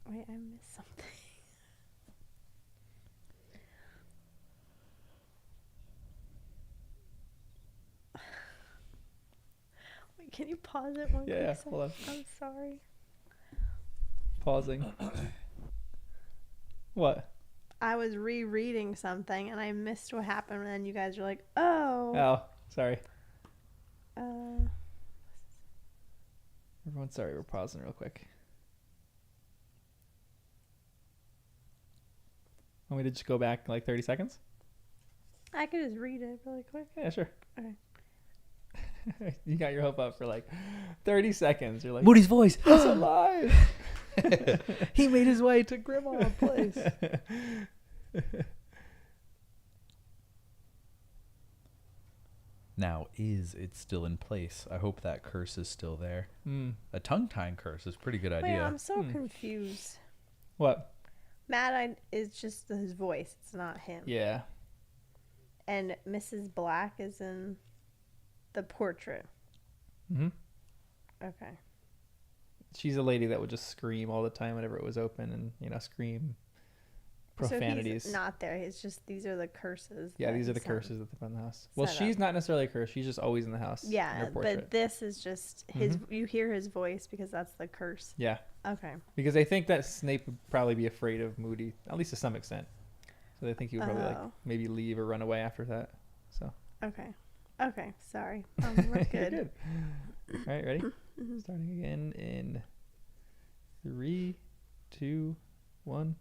Wait, I missed something. Wait, can you pause it one Yeah, quick hold on. I'm sorry. Pausing. What? I was rereading something and I missed what happened, and then you guys were like, "Oh." Oh, sorry. Uh, Everyone, sorry, we're pausing real quick. Want me to just go back like 30 seconds? I could just read it really quick. Yeah, sure. Okay. You got your hope up for like 30 seconds. You're like, Moody's voice. he's alive. He made his way to Grandma's place. Now, is it still in place? I hope that curse is still there. A tongue-tying curse is a pretty good Wait, idea. I'm so confused. What? Mad-Eye is just his voice. It's not him. Yeah. And Mrs. Black is in the portrait. Mm-hmm. Okay. She's a lady that would just scream all the time whenever it was open, and scream profanities. So he's not there. It's just these are the curses. Yeah, these are the he's curses that they put in the house. Well, set she's up. not necessarily a curse. She's just always in the house. in Yeah, her portrait. but this is just his. You hear his voice because that's the curse. Yeah. Okay. Because they think that Snape would probably be afraid of Moody, at least to some extent. So they think he would probably like maybe leave or run away after that. So. Okay. Okay. Sorry. We're good. You're good. All right, ready? Starting again in 3, 2, 1.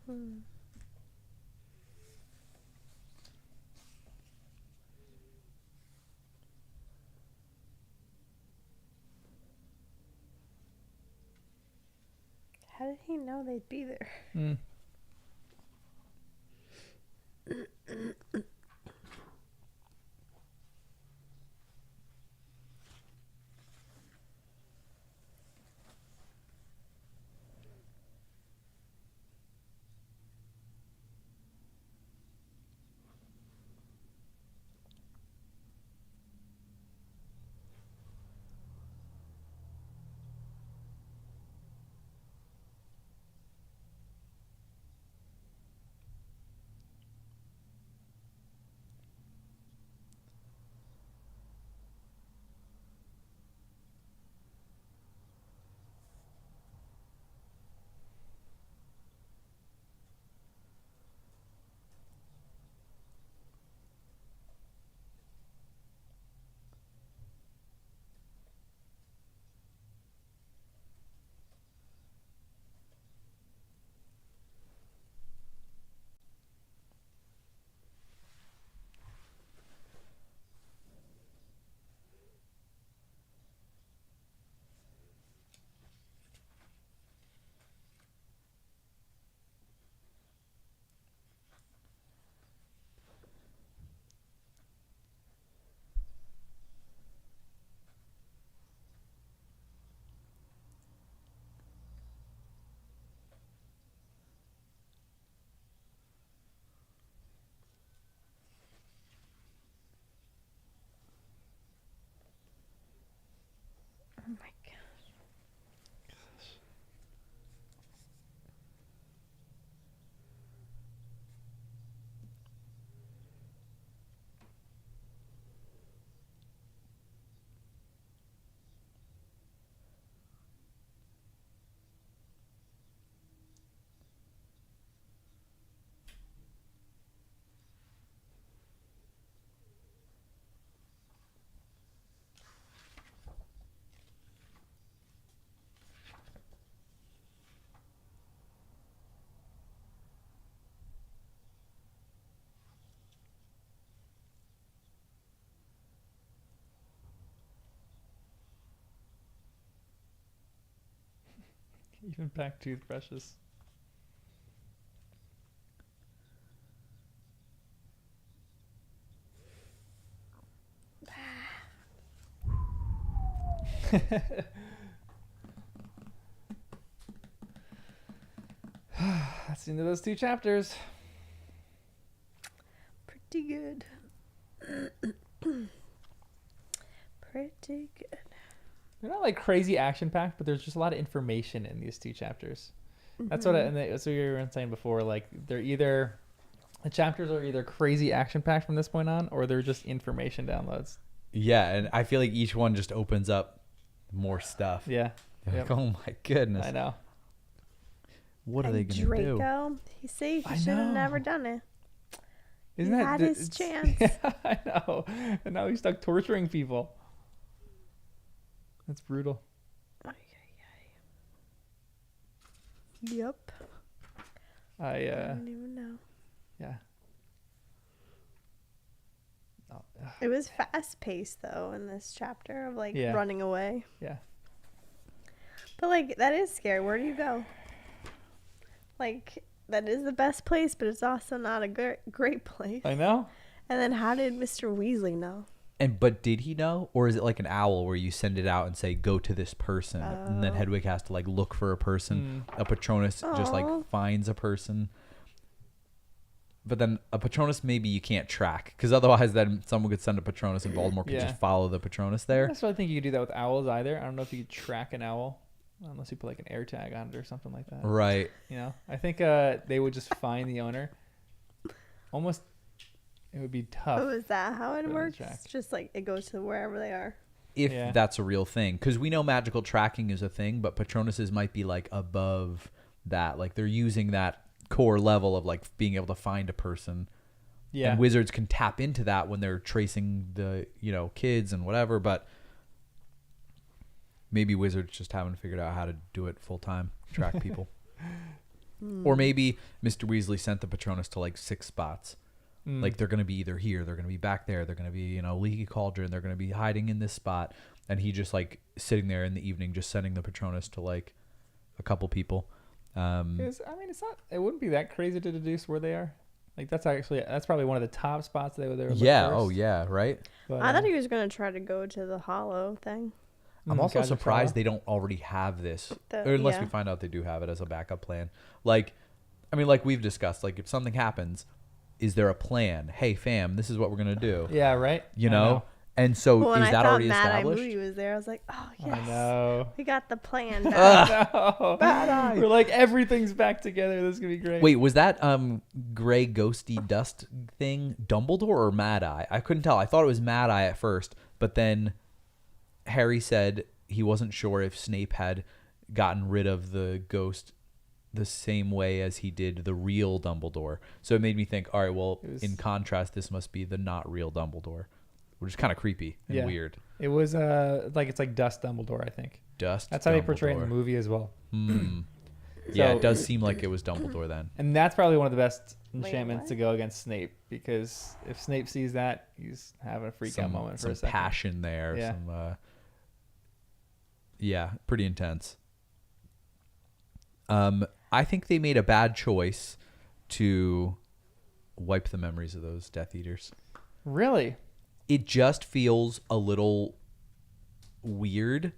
How did he know they'd be there? Oh my gosh. Even pack toothbrushes. That's the end of those 2 chapters. Pretty good. Pretty good. They're not like crazy action packed, but there's just a lot of information in these 2 chapters. That's what that's what you were saying before. Like the chapters are either crazy action packed from this point on, or they're just information downloads. Yeah, and I feel like each one just opens up more stuff. Yeah. Like, oh my goodness. I know. What are they going to do? Draco, he's safe. He should have never done it. Isn't he that had his chance? Yeah, I know. And now he's stuck torturing people. That's brutal. Yep. I don't even know. Yeah. It was fast paced though in this chapter of like running away. Yeah. But like that is scary. Where do you go? Like that is the best place, but it's also not a great place. I know. And then how did Mr. Weasley know? But did he know, or is it like an owl where you send it out and say go to this person, and then Hedwig has to like look for a person? A Patronus just like finds a person. But then a Patronus maybe you can't track, because otherwise then someone could send a Patronus and Voldemort could just follow the Patronus there. That's why I think you could do that with owls either. I don't know if you could track an owl unless you put like an air tag on it or something like that. Right. You know, I think they would just find the owner. Almost, it would be tough. Oh, is that how it works? Just like it goes to wherever they are. If that's a real thing, because we know magical tracking is a thing, but Patronuses might be like above that. Like they're using that core level of like being able to find a person. Yeah. And wizards can tap into that when they're tracing the, kids and whatever, but maybe wizards just haven't figured out how to do it full time, track people. Or maybe Mr. Weasley sent the Patronus to like 6 spots. Like they're going to be either here, they're going to be back there, they're going to be, you know, Leaky Cauldron, they're going to be hiding in this spot. And he just like sitting there in the evening, just sending the Patronus to like a couple people. I mean, it wouldn't be that crazy to deduce where they are. Like that's probably one of the top spots they would there. Yeah. First. Oh yeah. Right. But, I thought he was going to try to go to the Hollow thing. I'm also surprised they don't already have this, or unless we find out they do have it as a backup plan. Like, I mean, like we've discussed, like if something happens, is there a plan? Hey, fam, this is what we're gonna do. Yeah, right. You know? And so is that already established? When I was there, I was like, oh yes, I know. We got the plan. No. Bad eye. We're like everything's back together. This is gonna be great. Wait, was that gray ghosty dust thing Dumbledore or Mad Eye? I couldn't tell. I thought it was Mad Eye at first, but then Harry said he wasn't sure if Snape had gotten rid of the ghost the same way as he did the real Dumbledore. So it made me think, all right, well, in contrast, this must be the not real Dumbledore, which is kind of creepy and weird. It was it's like Dust Dumbledore, I think. Dust. That's how they portray it in the movie as well. Yeah, it does seem like it was Dumbledore then. And that's probably one of the best enchantments to go against Snape, because if Snape sees that, he's having a freak out moment for a second. Some passion there. Yeah. Yeah, pretty intense. I think they made a bad choice to wipe the memories of those Death Eaters. Really? It just feels a little weird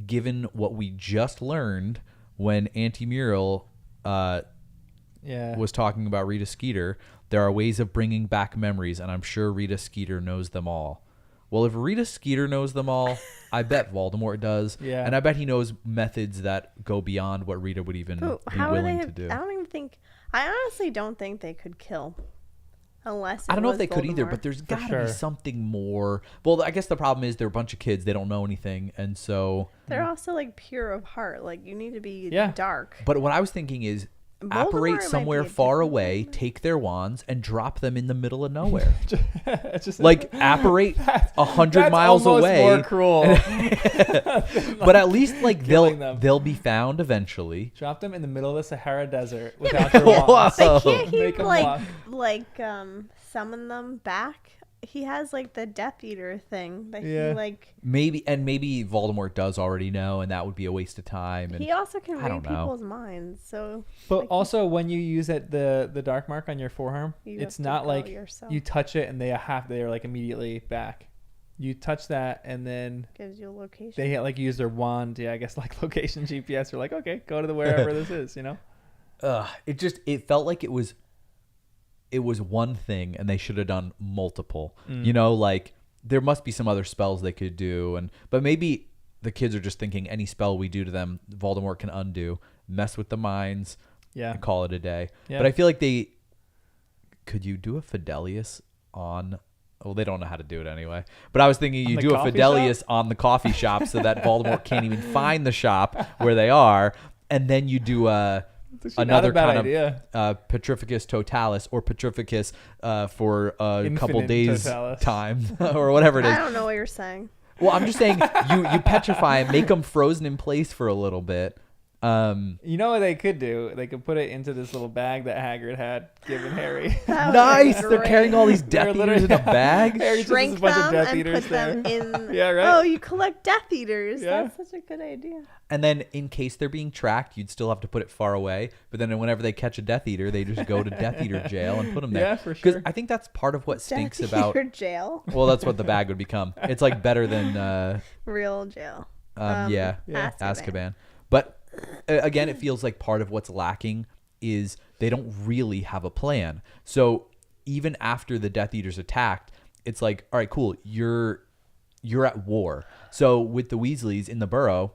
given what we just learned when Auntie Muriel was talking about Rita Skeeter. There are ways of bringing back memories, and I'm sure Rita Skeeter knows them all. Well, if Rita Skeeter knows them all, I bet Voldemort does. Yeah. And I bet he knows methods that go beyond what Rita would even be willing to do. I honestly don't think they could kill. Unless I don't know if they Voldemort. could either, but there's got to be something more. Well, I guess the problem is they're a bunch of kids. They don't know anything. And so they're also like pure of heart. Like you need to be dark. But what I was thinking is apparate somewhere far away, take their wands, and drop them in the middle of nowhere. Just like apparate 100 miles away. More cruel. But at least like they'll be found eventually. Drop them in the middle of the Sahara Desert without their wands. But can't he summon them back? He has like the Death Eater thing that he like maybe Voldemort does already know, and that would be a waste of time. And he also can read people's minds. So, but also when you use the dark mark on your forearm, it's not like you touch it and they're like immediately back. You touch that and then gives you a location. They like use their wand, I guess like location GPS. Or like, okay, go to wherever this is, you know. It felt like it was one thing and they should have done multiple. You know, like there must be some other spells they could do, but maybe the kids are just thinking any spell we do to them, Voldemort can undo, mess with the minds, and call it a day. But I feel like could you do a Fidelius on? Well, they don't know how to do it anyway. But I was thinking you do a Fidelius on the coffee shop so that Voldemort can't even find the shop where they are, and then you do another kind of Petrificus Totalis or Petrificus for a Infinite couple days Totalis. Time or whatever it is. I don't know what you're saying. Well, I'm just saying you petrify them, make them frozen in place for a little bit. You know what they could do? They could put it into this little bag that Hagrid had given Harry. Nice! They're carrying all these Death Eaters in a bag. Harry Shrink just has a bunch them of Death and Eaters put there. them in. Yeah, right. Oh, you collect Death Eaters. Yeah. That's such a good idea. And then in case they're being tracked, you'd still have to put it far away. But then whenever they catch a Death Eater, they just go to Death Eater jail and put them there. Yeah, for sure. Because I think that's part of what stinks Death about Eater jail. Well, that's what the bag would become. It's like better than real jail. Azkaban. But again, it feels like part of what's lacking is they don't really have a plan. So even after the Death Eaters attacked, it's like, all right, cool, you're at war. So with the Weasleys in the Burrow,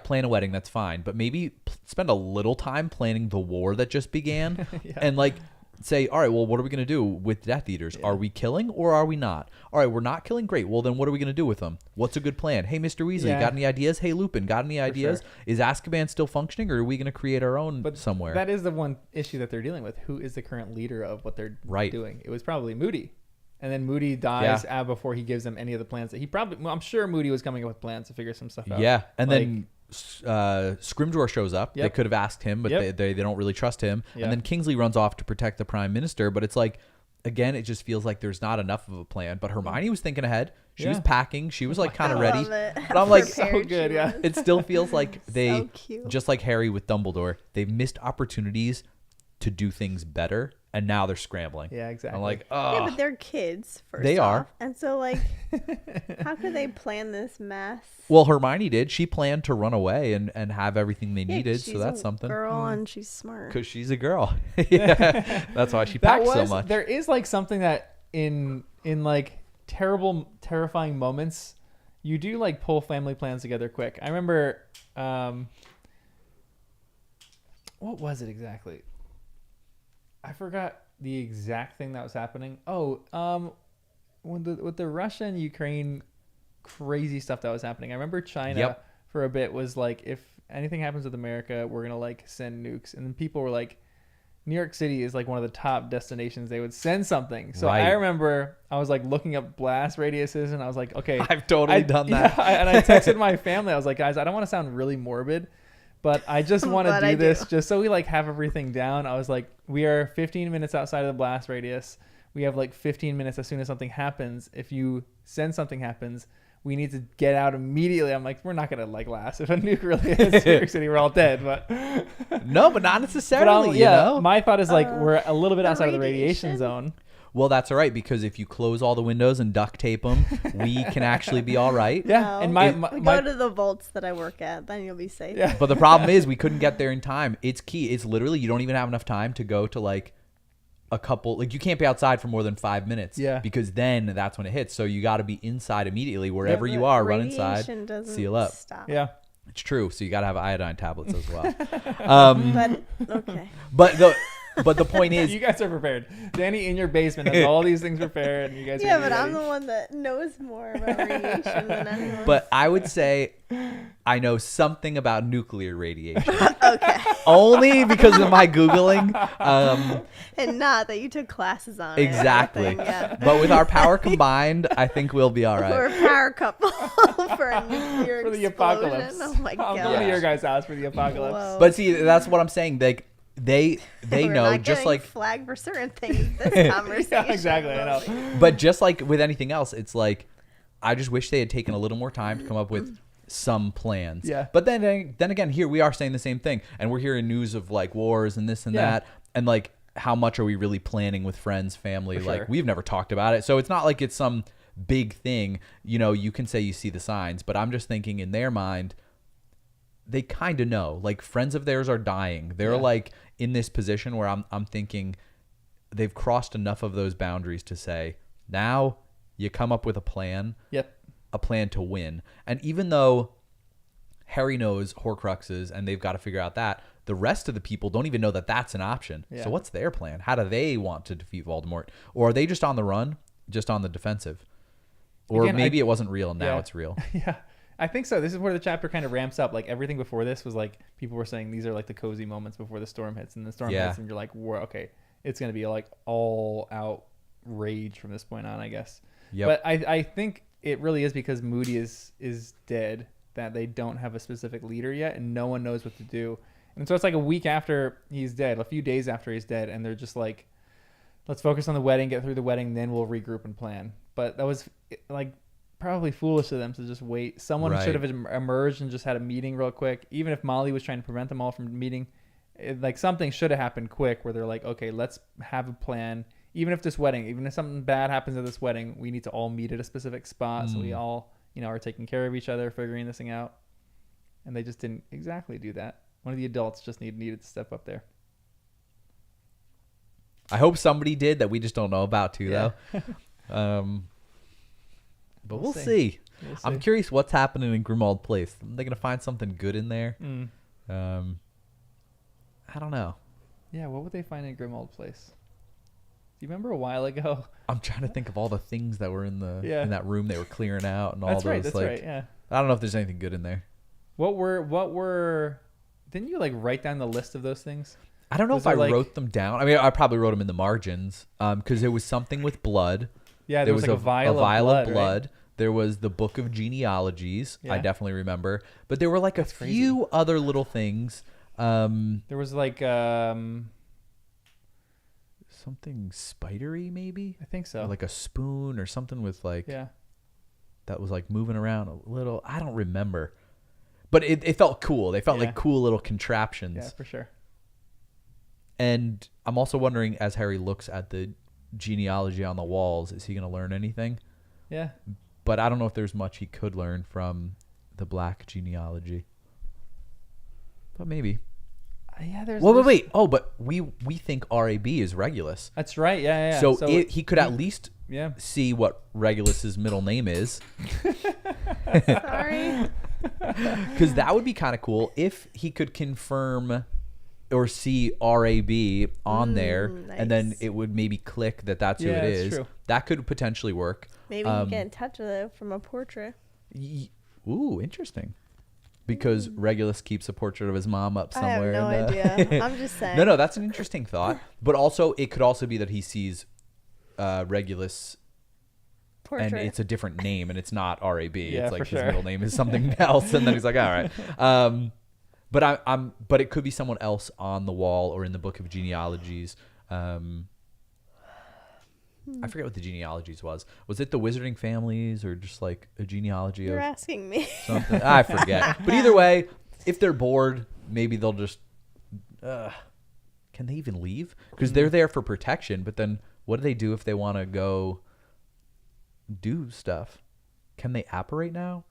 plan a wedding, that's fine. But maybe spend a little time planning the war that just began and like say, all right, well, what are we going to do with Death Eaters? Are we killing or are we not? All right, we're not killing. Great. Well, then what are we going to do with them? What's a good plan? Hey, Mr. Weasley, got any ideas? Hey, Lupin, got any ideas? Sure. Is Azkaban still functioning, or are we going to create our own somewhere? That is the one issue that they're dealing with. Who is the current leader of what they're doing? It was probably Moody. And then Moody dies before he gives them any of the plans that he probably... Well, I'm sure Moody was coming up with plans to figure some stuff out. Yeah, and then Scrimgeour shows up. Yep. They could have asked him, but Yep. they don't really trust him. Yep. And then Kingsley runs off to protect the prime minister. But it's like, again, it just feels like there's not enough of a plan. But Hermione was thinking ahead. She was packing. She was like kind of ready. But I'm like, so good, yeah. It still feels like they, So cute. just like Harry with Dumbledore, they've missed opportunities to do things better, and now they're scrambling. Yeah, exactly. I'm like, Yeah, oh, but they're kids. First They off. are. And so, like, how could they plan this mess? well, Hermione did. She planned to run away and have everything they Yeah, needed, she's so that's a something. Girl, and she's smart. Because she's a girl. Yeah, that's why she packs so much. There is like something that in like terrifying moments, you do like pull family plans together quick. I remember, what was it exactly? I forgot the exact thing that was happening. Oh, with the Russia and Ukraine crazy stuff that was happening. I remember China for a bit was like, if anything happens with America, we're gonna like send nukes, and then people were like, New York City is like one of the top destinations they would send something. So Right. I remember I was like looking up blast radiuses, and I was like, okay, I've totally done that. Yeah, and I texted my family. I was like, guys, I don't want to sound really morbid, but I just want to But do I this do. just so we like have everything down. I was like, we are 15 minutes outside of the blast radius. We have like 15 minutes as soon as something happens. If you send something happens, we need to get out immediately. I'm like, we're not gonna like last. If a nuke really hits New York City, we're all dead. But No, but not necessarily, you yeah, know? my thought is like we're a little bit the outside of the radiation radiation. zone. Well, that's all right, because if you close all the windows and duct tape them, we can actually be all right. Yeah, No. and my We my go to the vaults that I work at, then you'll be safe. yeah. But the problem is we couldn't get there in time. It's key. It's literally, you don't even have enough time to go to like a couple, like you can't be outside for more than 5 minutes. Yeah. Because then that's when it hits. So you got to be inside immediately wherever But you are, run radiation inside, doesn't seal up. Stop. Yeah. It's true. So you got to have iodine tablets as well. But okay. But the point is, You guys are prepared. Danny in your basement has all these things prepared, and you guys. Yeah, are but I'm ready. the one that knows more about radiation than anyone. but I would say I know something about nuclear radiation. Okay. Only because of my Googling. And not that you took classes on it. Exactly. Or anything, yeah. But with our power combined, I think we'll be all We're right. a power couple for a nuclear For the explosion. apocalypse. Oh my I'm god. coming to your guys' house for the apocalypse. Whoa. But see, that's what I'm saying. Like they We're know, not just getting like, flagged for certain things. This conversation. Yeah, exactly. I know. but just like with anything else, it's like I just wish they had taken a little more time to come up with some plans. Yeah. But then again, here we are saying the same thing, and we're hearing news of like wars and this and Yeah. that, and like how much are we really planning with friends, family? For Like sure. we've never talked about it, so it's not like it's some big thing. You know, you can say you see the signs, but I'm just thinking in their mind, they kind of know. Like friends of theirs are dying. They're Yeah. like in this position where I'm thinking they've crossed enough of those boundaries to say now you come up with a plan. Yep. A plan to win. And even though Harry knows Horcruxes and they've got to figure out that, the rest of the people don't even know that that's an option. Yeah. So what's their plan? How do they want to defeat Voldemort? Or are they just on the run, just on the defensive? Or Again, maybe it wasn't real and now Yeah. it's real. Yeah, I think so. This is where the chapter kind of ramps up. Like everything before this was like people were saying these are like the cozy moments before the storm hits, and the storm Yeah. hits, and you're like, "Whoa, okay, it's gonna be like all out rage from this point on, I guess." Yep. But I think it really is because Moody is dead that they don't have a specific leader yet, and no one knows what to do. And so it's like a week after he's dead, a few days after he's dead, and they're just like, let's focus on the wedding, get through the wedding, then we'll regroup and plan. But that was like probably foolish of them to just wait. Someone Right. should have emerged and just had a meeting real quick. Even if Molly was trying to prevent them all from meeting, like something should have happened quick where they're like, okay, let's have a plan. Even if this wedding, even if something bad happens at this wedding, we need to all meet at a specific spot so we all, are taking care of each other, figuring this thing out. And they just didn't exactly do that. One of the adults just needed to step up there. I hope somebody did that we just don't know about too, Yeah. though. But we'll see. see. We'll see. I'm curious what's happening in Grimmauld Place. Are they going to find something good in there? Mm. I don't know. Yeah, what would they find in Grimmauld Place? Do you remember a while ago? I'm trying to think of all the things that were in that room they were clearing out and all That's those. right. That's like, right. Yeah. I don't know if there's anything good in there. What were? Didn't you like write down the list of those things? I don't know Was if I there, like- wrote them down. I mean, I probably wrote them in the margins because there was something with blood. Yeah, there was like a vial of blood. Right? There was the Book of Genealogies. I Yeah. definitely remember. But there were like That's a few other little things. There was like Something spidery, maybe? I think so. Or like a spoon or something with like Yeah. that was like moving around a little. I don't remember. But it felt cool. They felt Yeah. like cool little contraptions. Yeah, for sure. And I'm also wondering, as Harry looks at the genealogy on the walls, is he going to learn anything? Yeah. But I don't know if there's much he could learn from the black genealogy. But maybe. Yeah, there's Wait. Oh, but we think RAB is Regulus. That's right. Yeah. So he could at least yeah. see what Regulus's middle name is. Sorry. Because that would be kind of cool if he could confirm or see RAB on there, and then nice. it would maybe click that that's who Yeah, it that's is. true. That could potentially work. Maybe you get in touch with it from a portrait. Ooh, interesting. Because Regulus keeps a portrait of his mom up somewhere. I have no idea. I'm just saying. No, that's an interesting thought. But also, it could also be that he sees Regulus Portrait. and it's a different name, and it's not RAB. Yeah, it's like for his sure. middle name is something else, and then he's like, all right. But it could be someone else on the wall or in the Book of Genealogies. I forget what the genealogies was. Was it the Wizarding Families or just like a genealogy You're of asking me. something? I forget. But either way, if they're bored, maybe they'll just. Can they even leave? Because they're there for protection. But then, what do they do if they want to go do stuff? Can they apparate now?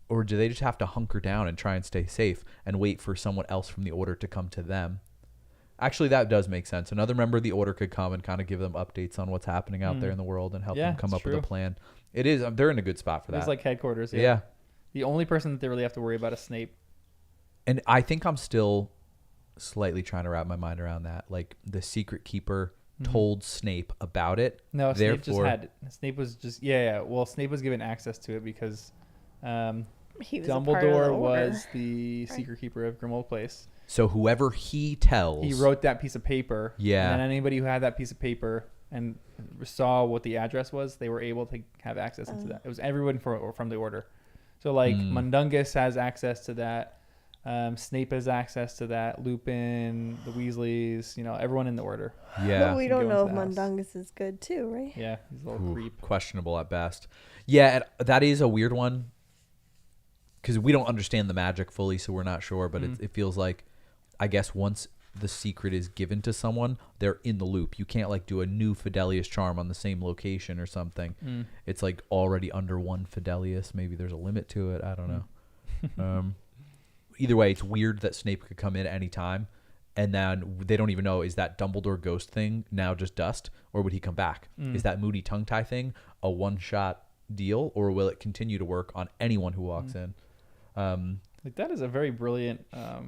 Or do they just have to hunker down and try and stay safe and wait for someone else from the Order to come to them? Actually, that does make sense. Another member of the Order could come and kind of give them updates on what's happening out there in the world and help them come it's up with a true. plan. It is. They're in a good spot for that. It's like headquarters. Yeah. Yeah. The only person that they really have to worry about is Snape. And I think I'm still slightly trying to wrap my mind around that. Like, the Secret Keeper told Snape about it. No, Snape just Therefore- had. Snape was just yeah. Well, Snape was given access to it because He was a part of the Dumbledore order. was the secret keeper of Grimmauld Place. So whoever he tells. He wrote that piece of paper. Yeah. And then anybody who had that piece of paper and saw what the address was, they were able to have access into that. It was everyone from the order. So like Mundungus has access to that. Snape has access to that. Lupin, the Weasleys, everyone in the order. Yeah. But we Go don't know if into the house. Mundungus is good too, right? Yeah, he's a little creep. Questionable at best. Yeah, that is a weird one. Because we don't understand the magic fully, so we're not sure. But it feels like, I guess, once the secret is given to someone, they're in the loop. You can't like do a new Fidelius charm on the same location or something. It's like already under one Fidelius. Maybe there's a limit to it. I don't know. Either way, it's weird that Snape could come in at any time, and then they don't even know, is that Dumbledore ghost thing now just dust, or would he come back? Is that Moody tongue tie thing a one-shot deal, or will it continue to work on anyone who walks in? Like that is a very brilliant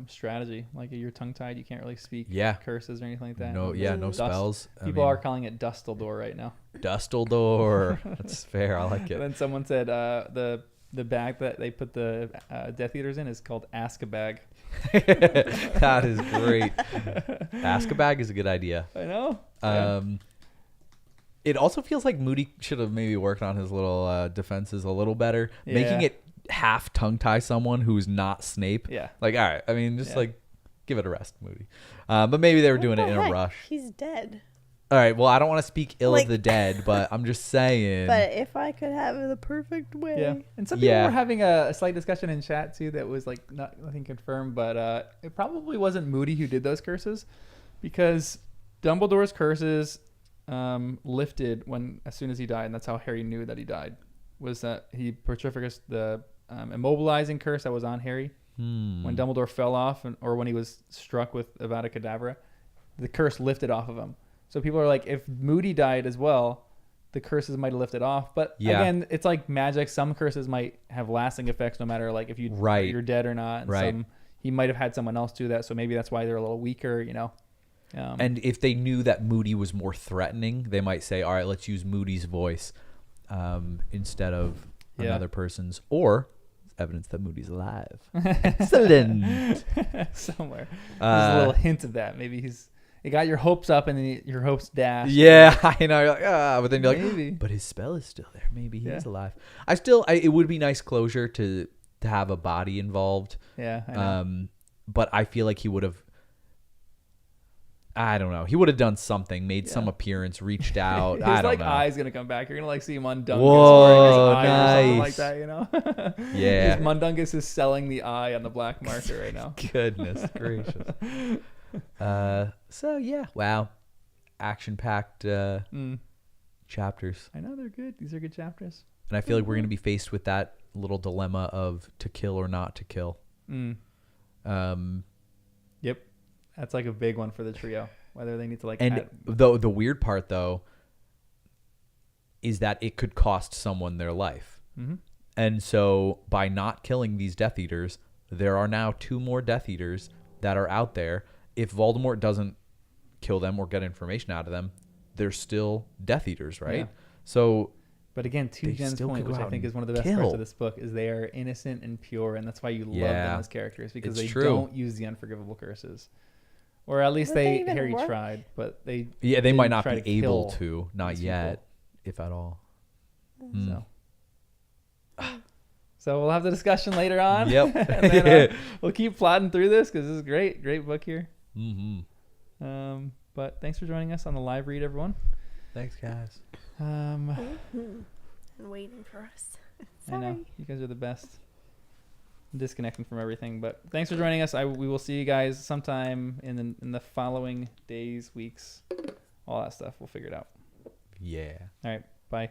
strategy. Like you're tongue tied, you can't really speak curses or anything like that. No Dust. spells. People are calling it Dustledore right now. Dustledore. That's fair. I like it. And then someone said the bag that they put the Death Eaters in is called Ask-A-Bag. That is great. Ask-A-Bag is a good idea. I know. It also feels like Moody should have maybe worked on his little defenses a little better, making Yeah. it half tongue tie someone who's not Snape. Yeah. Like, all right. I mean, just like give it a rest, Moody. But maybe they were doing it in a rush. He's dead. All right. Well, I don't want to speak ill Like- of the dead, but I'm just saying. But if I could have it the perfect way. Yeah. And some people were having a slight discussion in chat too that was like nothing confirmed, but it probably wasn't Moody who did those curses, because Dumbledore's curses lifted as soon as he died, and that's how Harry knew that he died. Was that he petrificus the immobilizing curse that was on Harry when Dumbledore fell off, or when he was struck with Avada Kedavra, the curse lifted off of him. So people are like, if Moody died as well, the curses might have lifted off. But again, it's like magic. Some curses might have lasting effects no matter like if you're dead or not. And some, he might have had someone else do that, so maybe that's why they're a little weaker. And if they knew that Moody was more threatening, they might say, all right, let's use Moody's voice instead of another person's, or evidence that Moody's alive. Excellent. Somewhere. There's a little hint of that. Maybe it got your hopes up and then your hopes dashed. Yeah, I know. You're like, but then you're Maybe. like, but his spell is still there. Maybe he's alive. It would be nice closure to have a body involved. Yeah. I know. But I feel like he would have. I don't know. He would have done something, made some appearance, reached out. His I don't know. eye's gonna come back. You're gonna see Mundungus Whoa, wearing his eye or something like nice. that, you know? Yeah. His Mundungus is selling the eye on the black market right now. Goodness gracious. So yeah, wow, action-packed chapters, I know they're good. These are good chapters. and I feel like we're gonna be faced with that little dilemma of to kill or not to kill. Yep, that's like a big one for the trio. Whether they need to And the weird part though is that it could cost someone their life. Mm-hmm. And so by not killing these Death Eaters, there are now 2 more Death Eaters that are out there. If Voldemort doesn't kill them or get information out of them, they're still Death Eaters, right? Yeah. So, But again, to they Jen's still point, could go which I out think and is one of the best kill. parts of this book, is they are innocent and pure, and that's why you love them as characters, because It's they true. don't use the unforgivable curses. Or at least Would they they even Harry work? tried, but they they might didn't not try be to able kill to, not these yet, if at all. So we'll have the discussion later on. Yep. And then, we'll keep plotting through this because this is great book here. Mm-hmm. But thanks for joining us on the live read, everyone. Thanks, guys. And waiting for us. I know you guys are the best. I'm disconnecting from everything, but thanks for joining us. We will see you guys sometime in the following days, weeks, all that stuff. We'll figure it out. Yeah. All right, bye.